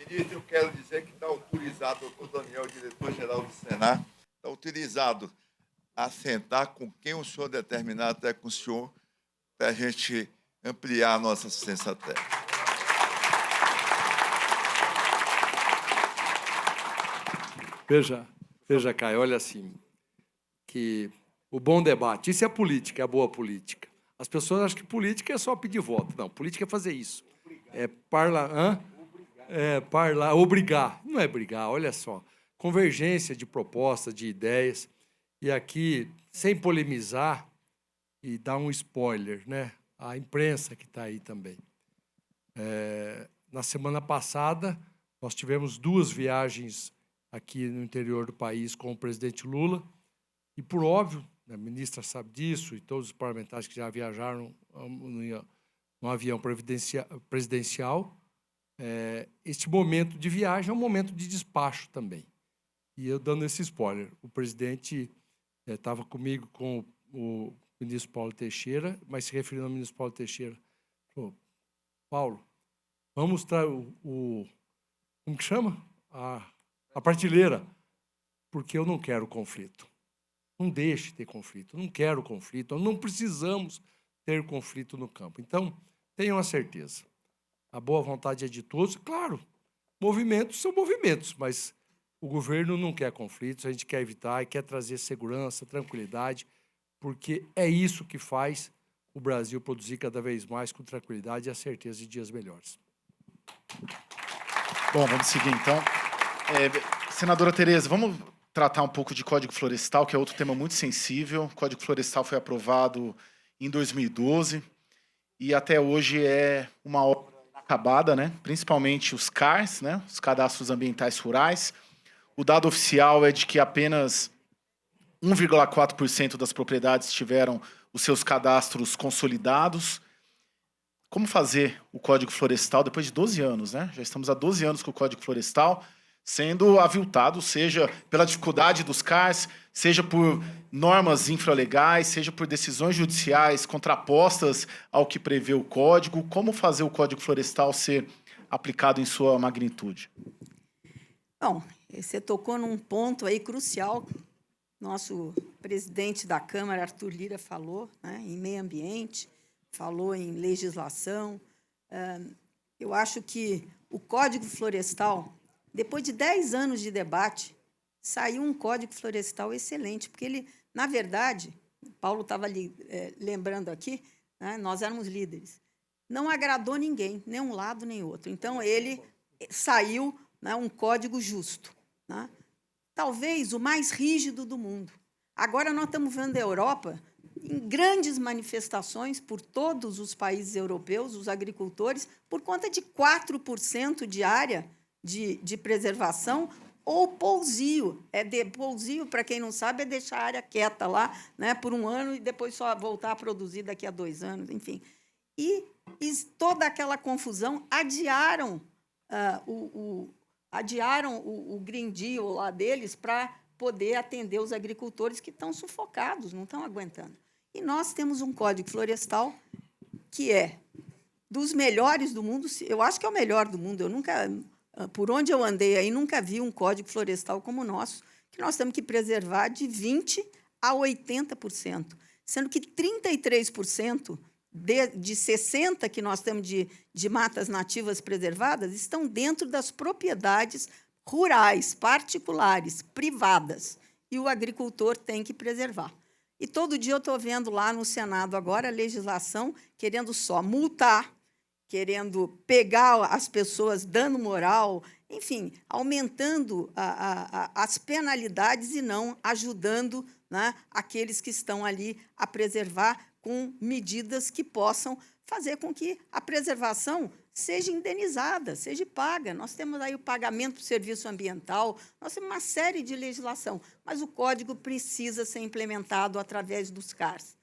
Ministro, eu quero dizer que está autorizado, o doutor Daniel, diretor-geral do Senado, está autorizado a sentar com quem o senhor determinar, até com o senhor, para a gente ampliar a nossa assistência técnica. Veja, Caio, olha assim, que o bom debate, isso é a política, é a boa política. As pessoas acham que política é só pedir voto. Não, política é fazer isso. Obrigar. Não é brigar, olha só. Convergência de propostas, de ideias. E aqui, sem polemizar e dar um spoiler, né? A imprensa que está aí também. Na semana passada, nós tivemos 2 viagens aqui no interior do país com o presidente Lula, e, por óbvio, a ministra sabe disso, e todos os parlamentares que já viajaram no avião presidencial, este momento de viagem é um momento de despacho também. E eu dando esse spoiler, o presidente estava comigo com o ministro Paulo Teixeira, mas se referindo ao ministro Paulo Teixeira, falou, Paulo, vamos mostrar como que chama? A prateleira, porque eu não quero conflito. Não deixe ter conflito. Eu não quero conflito. Nós não precisamos ter conflito no campo. Então, tenham a certeza. A boa vontade é de todos. Claro, movimentos são movimentos, mas o governo não quer conflitos, a gente quer evitar e quer trazer segurança, tranquilidade, porque é isso que faz o Brasil produzir cada vez mais com tranquilidade e a certeza de dias melhores. Bom, vamos seguir, então. Senadora Tereza, vamos tratar um pouco de Código Florestal, que é outro tema muito sensível. O Código Florestal foi aprovado em 2012 e até hoje é uma obra acabada, né? Principalmente os CARs, né? Os Cadastros Ambientais Rurais. O dado oficial é de que apenas 1,4% das propriedades tiveram os seus cadastros consolidados. Como fazer o Código Florestal depois de 12 anos, né? Já estamos há 12 anos com o Código Florestal, sendo aviltado, seja pela dificuldade dos CARs, seja por normas infralegais, seja por decisões judiciais contrapostas ao que prevê o Código. Como fazer o Código Florestal ser aplicado em sua magnitude? Bom, você tocou num ponto aí crucial. Nosso presidente da Câmara, Arthur Lira, falou, né, em meio ambiente, falou em legislação. Eu acho que o Código Florestal, depois de 10 anos de debate, saiu um Código Florestal excelente, porque ele, na verdade, Paulo estava ali lembrando aqui, né, nós éramos líderes, não agradou ninguém, nem um lado nem outro. Então, ele saiu, né, um código justo, né? Talvez o mais rígido do mundo. Agora, nós estamos vendo a Europa em grandes manifestações por todos os países europeus, os agricultores, por conta de 4% de área de preservação ou pousio. Pousio, para quem não sabe, é deixar a área quieta lá, né, por um ano e depois só voltar a produzir daqui a 2 anos, enfim. E toda aquela confusão adiaram o Green Deal lá deles para poder atender os agricultores que estão sufocados, não estão aguentando. E nós temos um Código Florestal que é dos melhores do mundo, eu acho que é o melhor do mundo, eu nunca por onde eu andei aí, nunca vi um código florestal como o nosso, que nós temos que preservar de 20% a 80%, sendo que 33% de 60% que nós temos de matas nativas preservadas estão dentro das propriedades rurais, particulares, privadas, e o agricultor tem que preservar. E todo dia eu estou vendo lá no Senado agora a legislação querendo só multar, querendo pegar as pessoas, dando moral, enfim, aumentando as penalidades e não ajudando, né, aqueles que estão ali a preservar com medidas que possam fazer com que a preservação seja indenizada, seja paga. Nós temos aí o pagamento do serviço ambiental, nós temos uma série de legislação, mas o código precisa ser implementado através dos CARs.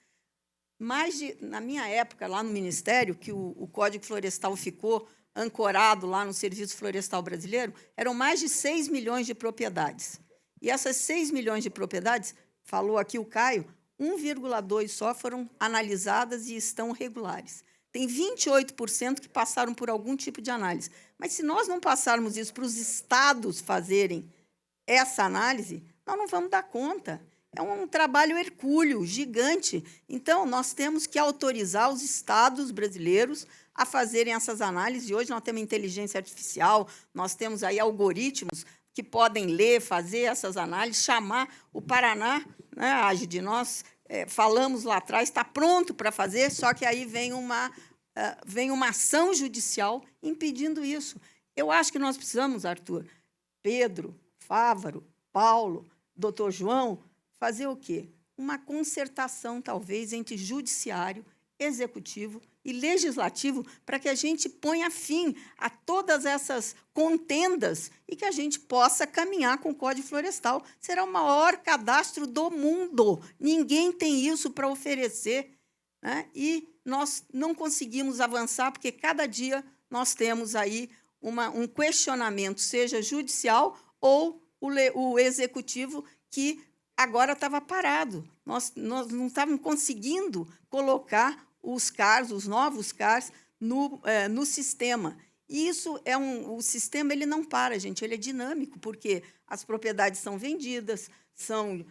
Na minha época, lá no Ministério, que o Código Florestal ficou ancorado lá no Serviço Florestal Brasileiro, eram mais de 6 milhões de propriedades. E essas 6 milhões de propriedades, falou aqui o Caio, 1,2 só foram analisadas e estão regulares. Tem 28% que passaram por algum tipo de análise. Mas, se nós não passarmos isso para os estados fazerem essa análise, nós não vamos dar conta. É um trabalho hercúleo, gigante. Então, nós temos que autorizar os estados brasileiros a fazerem essas análises. E hoje nós temos inteligência artificial, nós temos aí algoritmos que podem ler, fazer essas análises, chamar o Paraná, né, Ágide, nós falamos lá atrás, está pronto para fazer, só que aí vem uma ação judicial impedindo isso. Eu acho que nós precisamos, Arthur, Pedro, Fávaro, Paulo, doutor João, fazer o quê? Uma concertação, talvez, entre judiciário, executivo e legislativo, para que a gente ponha fim a todas essas contendas e que a gente possa caminhar com o Código Florestal. Será o maior cadastro do mundo. Ninguém tem isso para oferecer, né? E nós não conseguimos avançar, porque cada dia nós temos aí um questionamento, seja judicial ou o executivo, que agora estava parado. Nós não estávamos conseguindo colocar os CARs, os novos CARs, no sistema. E isso o sistema ele não para, gente, ele é dinâmico, porque as propriedades são vendidas, são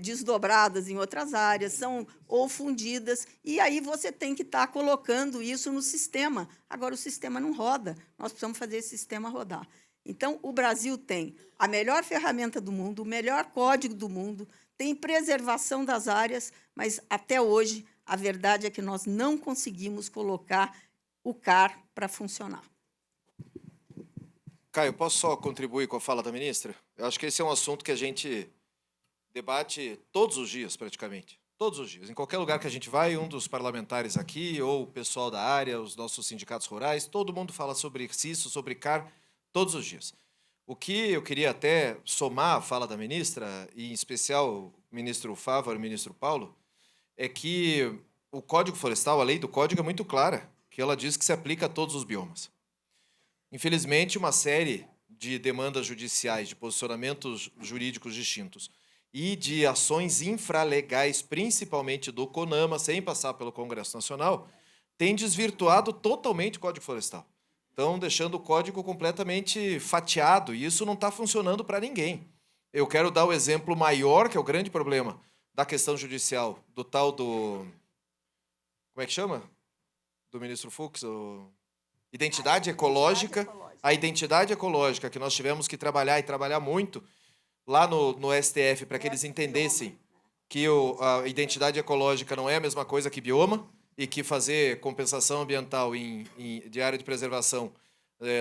desdobradas em outras áreas, são ou fundidas, e aí você tem que estar colocando isso no sistema. Agora, o sistema não roda, nós precisamos fazer esse sistema rodar. Então, o Brasil tem a melhor ferramenta do mundo, o melhor código do mundo, tem preservação das áreas, mas, até hoje, a verdade é que nós não conseguimos colocar o CAR para funcionar. Caio, posso só contribuir com a fala da ministra? Eu acho que esse é um assunto que a gente debate todos os dias, praticamente. Todos os dias. Em qualquer lugar que a gente vai, um dos parlamentares aqui, ou o pessoal da área, os nossos sindicatos rurais, todo mundo fala sobre isso, sobre CAR, todos os dias. O que eu queria até somar à fala da ministra, e em especial o ministro Fávaro e o ministro Paulo, é que o Código Florestal, a lei do Código é muito clara, que ela diz que se aplica a todos os biomas. Infelizmente, uma série de demandas judiciais, de posicionamentos jurídicos distintos e de ações infralegais, principalmente do CONAMA, sem passar pelo Congresso Nacional, tem desvirtuado totalmente o Código Florestal. Estão deixando o código completamente fatiado, e isso não está funcionando para ninguém. Eu quero dar o exemplo maior, que é o grande problema da questão judicial, do tal do... Como é que chama? Do ministro Fux? Identidade ecológica. A identidade ecológica, que nós tivemos que trabalhar, e trabalhar muito, lá no STF, para que eles entendessem que a identidade ecológica não é a mesma coisa que bioma, e que fazer compensação ambiental de área de preservação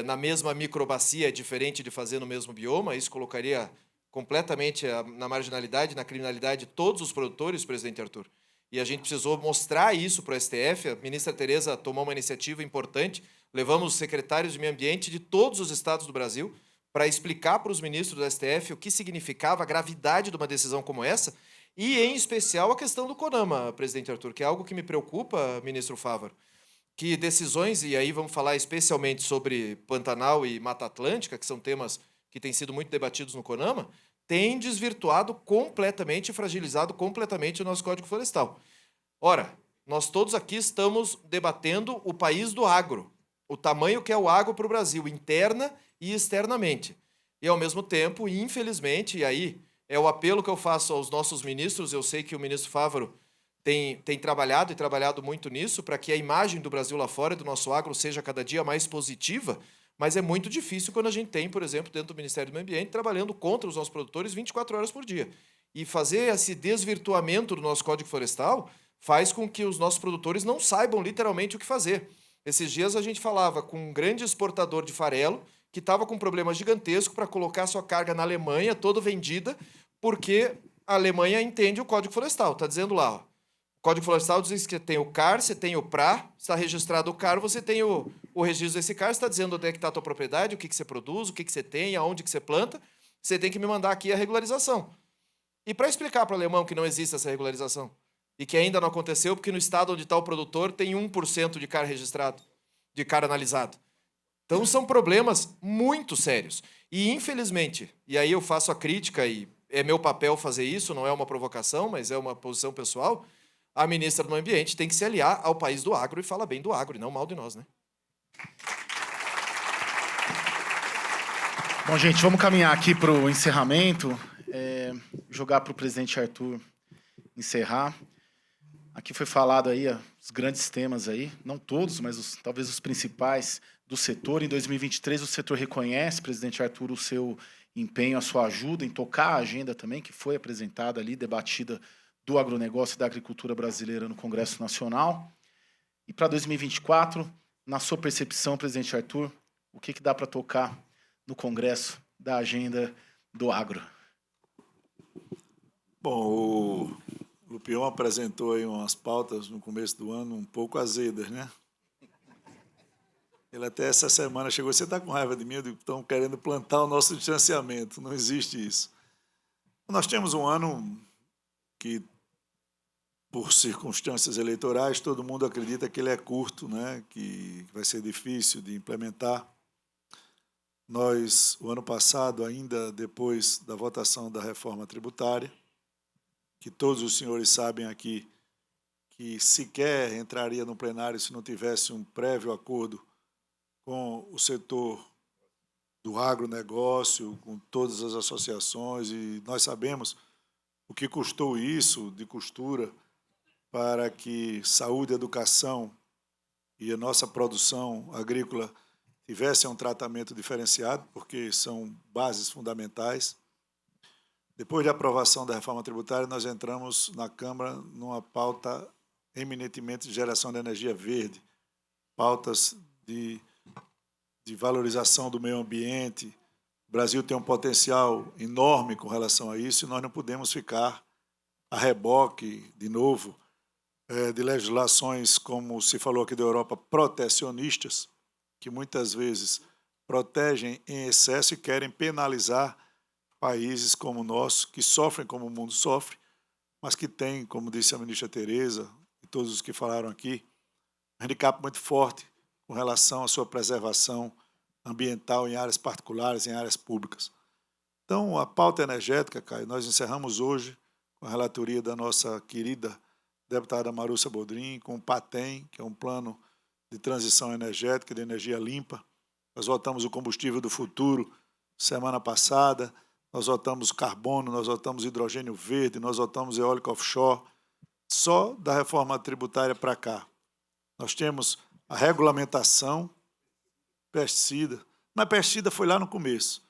na mesma microbacia é diferente de fazer no mesmo bioma. Isso colocaria completamente na marginalidade, na criminalidade, todos os produtores, presidente Arthur. E a gente precisou mostrar isso para o STF. A ministra Tereza tomou uma iniciativa importante. Levamos os secretários de meio ambiente de todos os estados do Brasil para explicar para os ministros do STF o que significava a gravidade de uma decisão como essa, e, em especial, a questão do CONAMA, presidente Arthur, que é algo que me preocupa, ministro Fávaro, que decisões, e aí vamos falar especialmente sobre Pantanal e Mata Atlântica, que são temas que têm sido muito debatidos no CONAMA, têm desvirtuado completamente, fragilizado completamente o nosso Código Florestal. Ora, nós todos aqui estamos debatendo o país do agro, o tamanho que é o agro para o Brasil, interna e externamente. E, ao mesmo tempo, infelizmente, e aí é o apelo que eu faço aos nossos ministros, eu sei que o ministro Fávaro tem trabalhado muito nisso, para que a imagem do Brasil lá fora e do nosso agro seja cada dia mais positiva, mas é muito difícil quando a gente tem, por exemplo, dentro do Ministério do Meio Ambiente, trabalhando contra os nossos produtores 24 horas por dia. E fazer esse desvirtuamento do nosso Código Florestal faz com que os nossos produtores não saibam literalmente o que fazer. Esses dias a gente falava com um grande exportador de farelo que estava com um problema gigantesco para colocar sua carga na Alemanha, toda vendida, porque a Alemanha entende o Código Florestal. Está dizendo lá, ó, o Código Florestal diz que tem o CAR, você tem o PRA, está registrado o CAR, você tem o registro desse CAR, está dizendo onde é que está a tua propriedade, o que você produz, o que você tem, aonde que você planta, você tem que me mandar aqui a regularização. E para explicar para o alemão que não existe essa regularização, e que ainda não aconteceu, porque no estado onde está o produtor tem 1% de CAR registrado, de CAR analisado. Então, são problemas muito sérios. E, infelizmente, e aí eu faço a crítica, e é meu papel fazer isso, não é uma provocação, mas é uma posição pessoal, a ministra do Meio Ambiente tem que se aliar ao país do agro e falar bem do agro, e não mal de nós, né? Bom, gente, vamos caminhar aqui para o encerramento. Jogar para o presidente Arthur encerrar. Aqui foi falado aí os grandes temas aí, não todos, mas talvez os principais do setor. Em 2023, o setor reconhece, presidente Arthur, o seu empenho, a sua ajuda em tocar a agenda também, que foi apresentada ali, debatida, do agronegócio e da agricultura brasileira no Congresso Nacional. E para 2024, na sua percepção, presidente Arthur, o que dá para tocar no Congresso da agenda do agro? Bom, o Lupion apresentou aí umas pautas no começo do ano um pouco azedas, né? Ele até essa semana chegou, você está com raiva de mim? Estão querendo plantar o nosso distanciamento. Não existe isso. Nós temos um ano que, por circunstâncias eleitorais, todo mundo acredita que ele é curto, né? Que vai ser difícil de implementar. Nós, o ano passado, ainda depois da votação da reforma tributária, que todos os senhores sabem aqui que sequer entraria no plenário se não tivesse um prévio acordo com o setor do agronegócio, com todas as associações, e nós sabemos o que custou isso de costura para que saúde, educação e a nossa produção agrícola tivessem um tratamento diferenciado, porque são bases fundamentais. Depois da aprovação da reforma tributária, nós entramos na Câmara numa pauta eminentemente de geração de energia verde, pautas de valorização do meio ambiente. O Brasil tem um potencial enorme com relação a isso e nós não podemos ficar a reboque, de novo, de legislações, como se falou aqui da Europa, protecionistas, que muitas vezes protegem em excesso e querem penalizar países como o nosso, que sofrem como o mundo sofre, mas que têm, como disse a ministra Tereza e todos os que falaram aqui, um handicap muito forte com relação à sua preservação ambiental em áreas particulares, em áreas públicas. Então, a pauta energética, Caio, nós encerramos hoje com a relatoria da nossa querida deputada Marúcia Bodrim, com o PATEM, que é um plano de transição energética, de energia limpa. Nós votamos o combustível do futuro semana passada, nós votamos carbono, nós votamos hidrogênio verde, nós votamos eólica offshore. Só da reforma tributária para cá. Nós temos a regulamentação, pesticida. Mas pesticida foi lá no começo.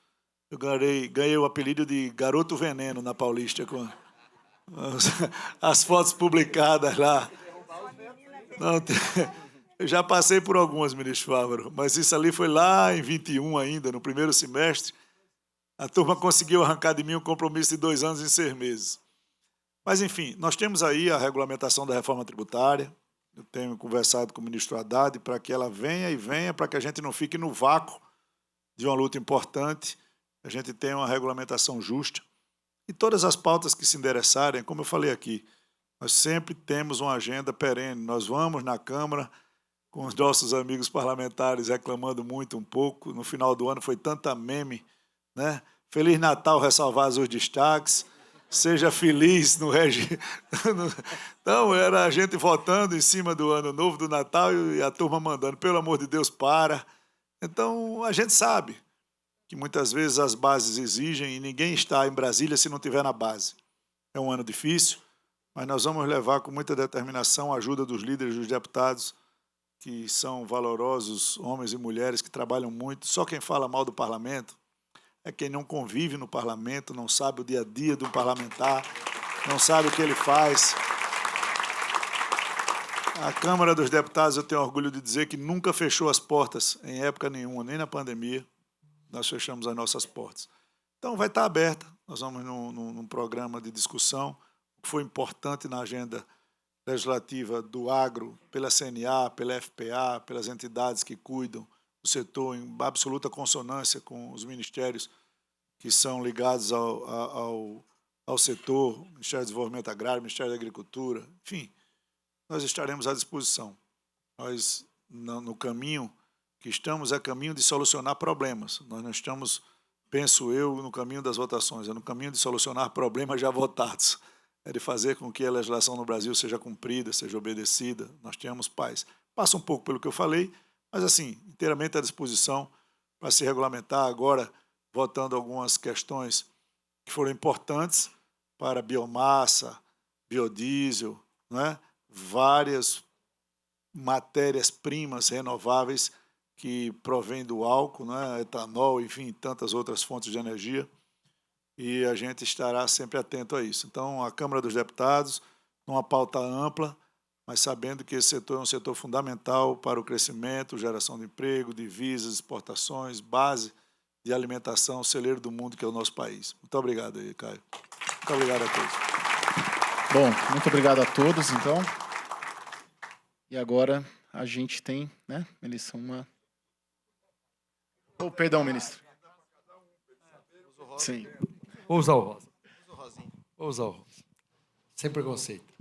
Eu ganhei o apelido de Garoto Veneno na Paulista, com as fotos publicadas lá. Não, eu já passei por algumas, ministro Fávaro, mas isso ali foi lá em 21 ainda, no primeiro semestre. A turma conseguiu arrancar de mim um compromisso de 2 anos e 6 meses. Mas, enfim, nós temos aí a regulamentação da reforma tributária. Eu tenho conversado com o ministro Haddad para que ela venha, para que a gente não fique no vácuo de uma luta importante, a gente tenha uma regulamentação justa. E todas as pautas que se endereçarem, como eu falei aqui, nós sempre temos uma agenda perene. Nós vamos na Câmara com os nossos amigos parlamentares reclamando muito um pouco. No final do ano foi tanta meme, né? Feliz Natal, ressalvar os destaques. seja feliz no Então, era a gente votando em cima do Ano Novo, do Natal, e a turma mandando, pelo amor de Deus, para. Então, a gente sabe que muitas vezes as bases exigem e ninguém está em Brasília se não estiver na base. É um ano difícil, mas nós vamos levar com muita determinação a ajuda dos líderes, dos deputados, que são valorosos homens e mulheres que trabalham muito. Só quem fala mal do parlamento é quem não convive no parlamento, não sabe o dia a dia do parlamentar, não sabe o que ele faz. A Câmara dos Deputados, eu tenho orgulho de dizer que nunca fechou as portas em época nenhuma, nem na pandemia, nós fechamos as nossas portas. Então, vai estar aberta, nós vamos num programa de discussão, que foi importante na agenda legislativa do agro, pela CNA, pela FPA, pelas entidades que cuidam do setor, em absoluta consonância com os ministérios que são ligados ao setor, Ministério do Desenvolvimento Agrário, Ministério da Agricultura, enfim, nós estaremos à disposição. Nós, no caminho que estamos, é caminho de solucionar problemas. Nós não estamos, penso eu, no caminho das votações, é no caminho de solucionar problemas já votados. É de fazer com que a legislação no Brasil seja cumprida, seja obedecida, nós tenhamos paz. Passa um pouco pelo que eu falei, mas, assim, inteiramente à disposição para se regulamentar. Agora, votando algumas questões que foram importantes para biomassa, biodiesel, não é? Várias matérias-primas renováveis que provêm do álcool, não é? Etanol, enfim, tantas outras fontes de energia. E a gente estará sempre atento a isso. Então, a Câmara dos Deputados, numa pauta ampla, mas sabendo que esse setor é um setor fundamental para o crescimento, geração de emprego, divisas, exportações, base de alimentação, celeiro do mundo, que é o nosso país. Muito obrigado aí, Caio. Muito obrigado a todos. Bom, muito obrigado a todos, então. E agora a gente tem, né, Melissa, uma... Oh, perdão, ministro. Sim. Vou usar o rosa. Vou usar o rosa. Sem preconceito.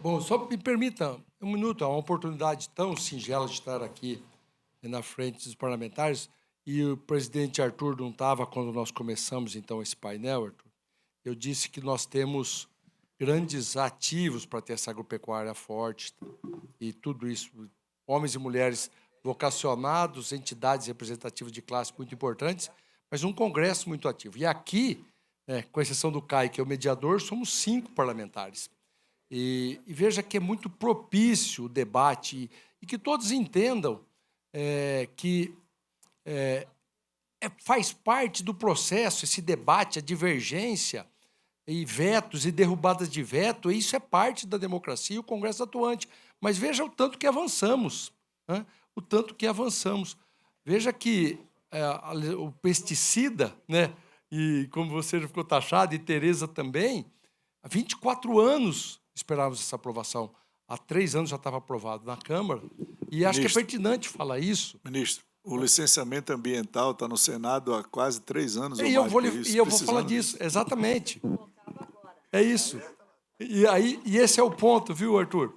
Bom, só me permita um minuto, é uma oportunidade tão singela de estar aqui na frente dos parlamentares, e o presidente Arthur não estava quando nós começamos, então, esse painel, Arthur. Eu disse que nós temos grandes ativos para ter essa agropecuária forte e tudo isso, homens e mulheres vocacionados, entidades representativas de classe muito importantes, mas um congresso muito ativo. E aqui, com exceção do Caio, que é o mediador, somos 5 parlamentares. E veja que é muito propício o debate e que todos entendam que faz parte do processo esse debate, a divergência e vetos e derrubadas de veto, e isso é parte da democracia e o Congresso atuante. Mas veja o tanto que avançamos, né? O tanto que avançamos. Veja que o pesticida, né? E como você já ficou taxado, e Tereza também, há 24 anos esperávamos essa aprovação. Há 3 anos já estava aprovado na Câmara. E acho que é pertinente falar isso. Ministro, o licenciamento ambiental está no Senado há quase 3 anos. E eu vou falar disso, exatamente. É isso. E esse é o ponto, viu, Arthur?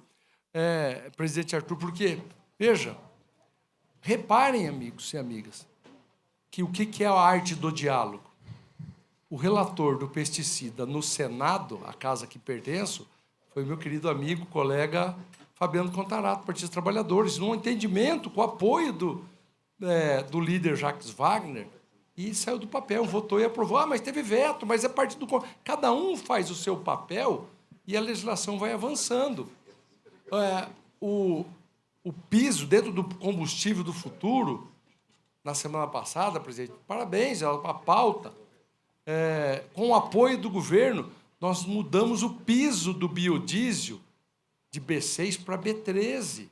Presidente Arthur, porque, veja, reparem, amigos e amigas, que o que é a arte do diálogo? O relator do pesticida no Senado, a casa que pertenço, foi meu querido amigo, colega Fabiano Contarato, Partido dos Trabalhadores, num entendimento com o apoio do líder Jacques Wagner, e saiu do papel, votou e aprovou. Mas teve veto, mas é parte do... Cada um faz o seu papel e a legislação vai avançando. O piso dentro do combustível do futuro, na semana passada, presidente, parabéns, a pauta, com o apoio do governo, nós mudamos o piso do biodiesel de B6 para B13.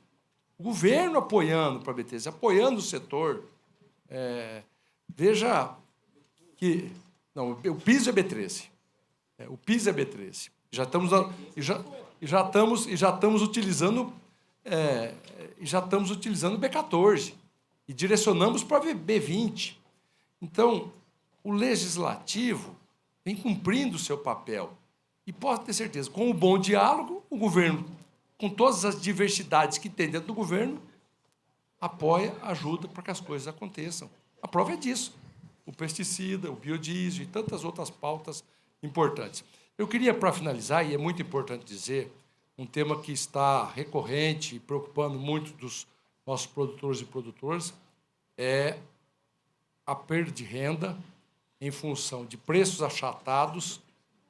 O governo apoiando para B13, apoiando o setor. Veja que... Não, o piso é B13. O piso é B13. Já estamos utilizando B14 e direcionamos para B20. Então, o legislativo vem cumprindo o seu papel. E pode ter certeza, com o bom diálogo, o governo, com todas as diversidades que tem dentro do governo, apoia, ajuda para que as coisas aconteçam. A prova é disso. O pesticida, o biodiesel e tantas outras pautas importantes. Eu queria, para finalizar, e é muito importante dizer, um tema que está recorrente e preocupando muito dos nossos produtores e produtoras, é a perda de renda em função de preços achatados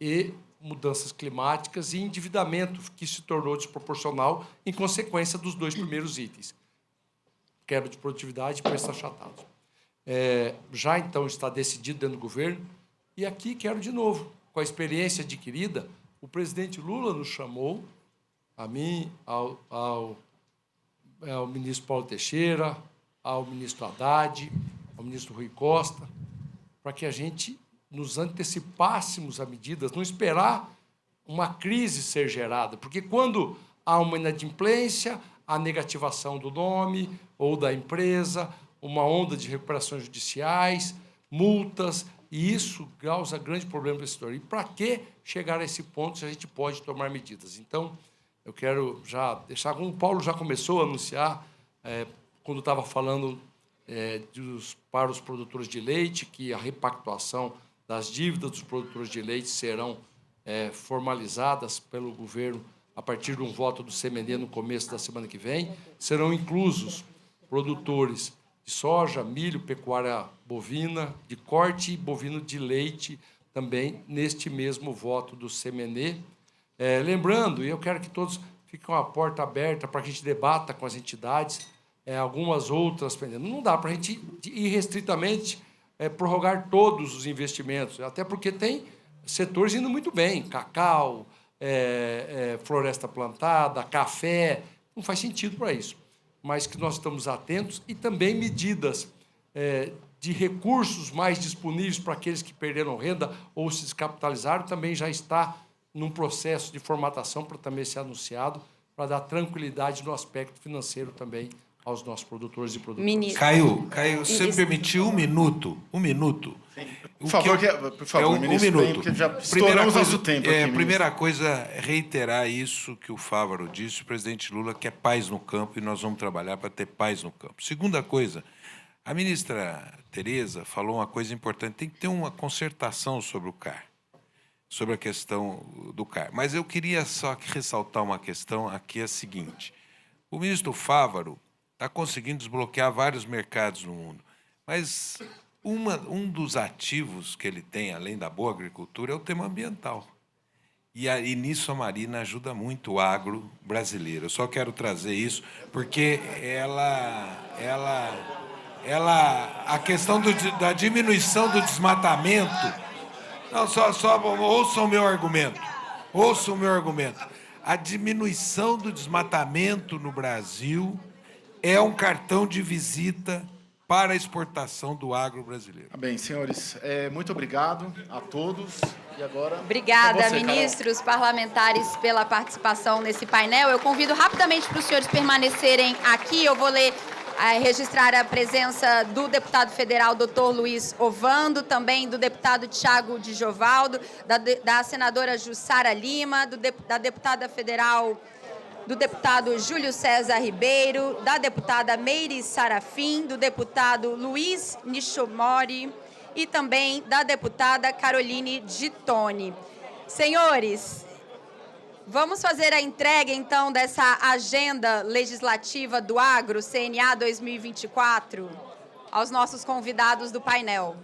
e mudanças climáticas e endividamento que se tornou desproporcional em consequência dos dois primeiros itens, quebra de produtividade e preços achatados. Já, então, está decidido dentro do governo, e aqui quero, de novo, com a experiência adquirida, o presidente Lula nos chamou, a mim, ao ministro Paulo Teixeira, ao ministro Haddad, ao ministro Rui Costa, para que a gente nos antecipássemos a medidas, não esperar uma crise ser gerada, porque quando há uma inadimplência, a negativação do nome ou da empresa, uma onda de recuperações judiciais, multas, e isso causa grande problema para esse setor. E para que chegar a esse ponto se a gente pode tomar medidas? Então, eu quero já deixar, como o Paulo já começou a anunciar, quando estava falando para os produtores de leite, que a repactuação das dívidas dos produtores de leite serão formalizadas pelo governo a partir de um voto do CMN no começo da semana que vem. Serão inclusos produtores de soja, milho, pecuária bovina, de corte bovino de leite, também neste mesmo voto do CMN. Lembrando, e eu quero que todos fiquem com a porta aberta para que a gente debata com as entidades, algumas outras pendendo. Não dá para a gente irrestritamente prorrogar todos os investimentos, até porque tem setores indo muito bem, cacau, floresta plantada, café, não faz sentido para isso. Mas que nós estamos atentos e também medidas de recursos mais disponíveis para aqueles que perderam renda ou se descapitalizaram, também já está num processo de formatação para também ser anunciado, para dar tranquilidade no aspecto financeiro também aos nossos produtores e produtoras. Ministro. Caio, se você permitir um minuto. Por favor, ministro, um minuto. Porque já estouramos nosso tempo aqui, primeira coisa é reiterar isso que o Fávaro disse, o presidente Lula quer paz no campo e nós vamos trabalhar para ter paz no campo. Segunda coisa, a ministra Tereza falou uma coisa importante, tem que ter uma concertação sobre o CAR, sobre a questão do CAR. Mas eu queria só ressaltar uma questão aqui, é a seguinte, o ministro Fávaro está conseguindo desbloquear vários mercados no mundo, mas um dos ativos que ele tem, além da boa agricultura, é o tema ambiental. E nisso a Marina ajuda muito o agro brasileiro. Eu só quero trazer isso, porque a questão da diminuição do desmatamento... Não, só ouçam o meu argumento. Ouçam o meu argumento. A diminuição do desmatamento no Brasil é um cartão de visita para a exportação do agro brasileiro. Bem, senhores, muito obrigado a todos. E agora, obrigada, ministros, parlamentares, pela participação nesse painel. Eu convido rapidamente para os senhores permanecerem aqui. Eu vou registrar a presença do deputado federal, doutor Luiz Ovando, também do deputado Tiago de Giovaldo, da senadora Jussara Lima, da deputada federal, do deputado Júlio César Ribeiro, da deputada Meire Sarafim, do deputado Luiz Nishomori e também da deputada Caroline Gittoni. Senhores, vamos fazer a entrega, então, dessa agenda legislativa do agro, CNA 2024, aos nossos convidados do painel.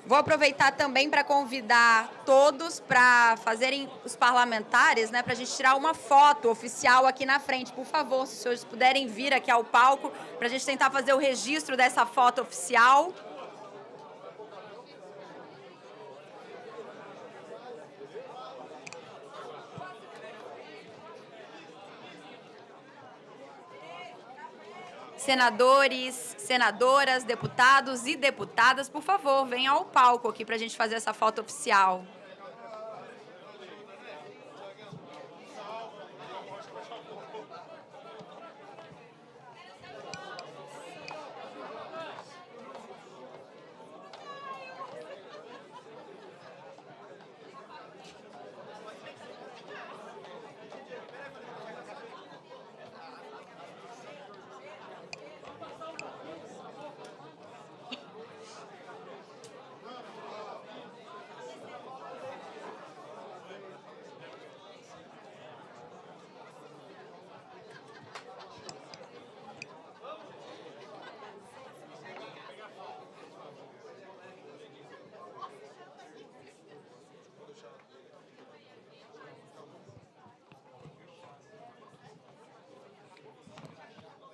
Vou aproveitar também para convidar todos para fazerem, os parlamentares, para a gente tirar uma foto oficial aqui na frente. Por favor, se os senhores puderem vir aqui ao palco, para a gente tentar fazer o registro dessa foto oficial. Senadores, senadoras, deputados e deputadas, por favor, venham ao palco aqui para a gente fazer essa foto oficial.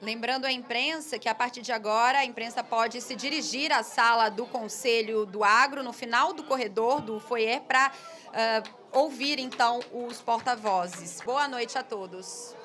Lembrando à imprensa que, a partir de agora, a imprensa pode se dirigir à sala do Conselho do Agro, no final do corredor do foyer, para ouvir, então, os porta-vozes. Boa noite a todos.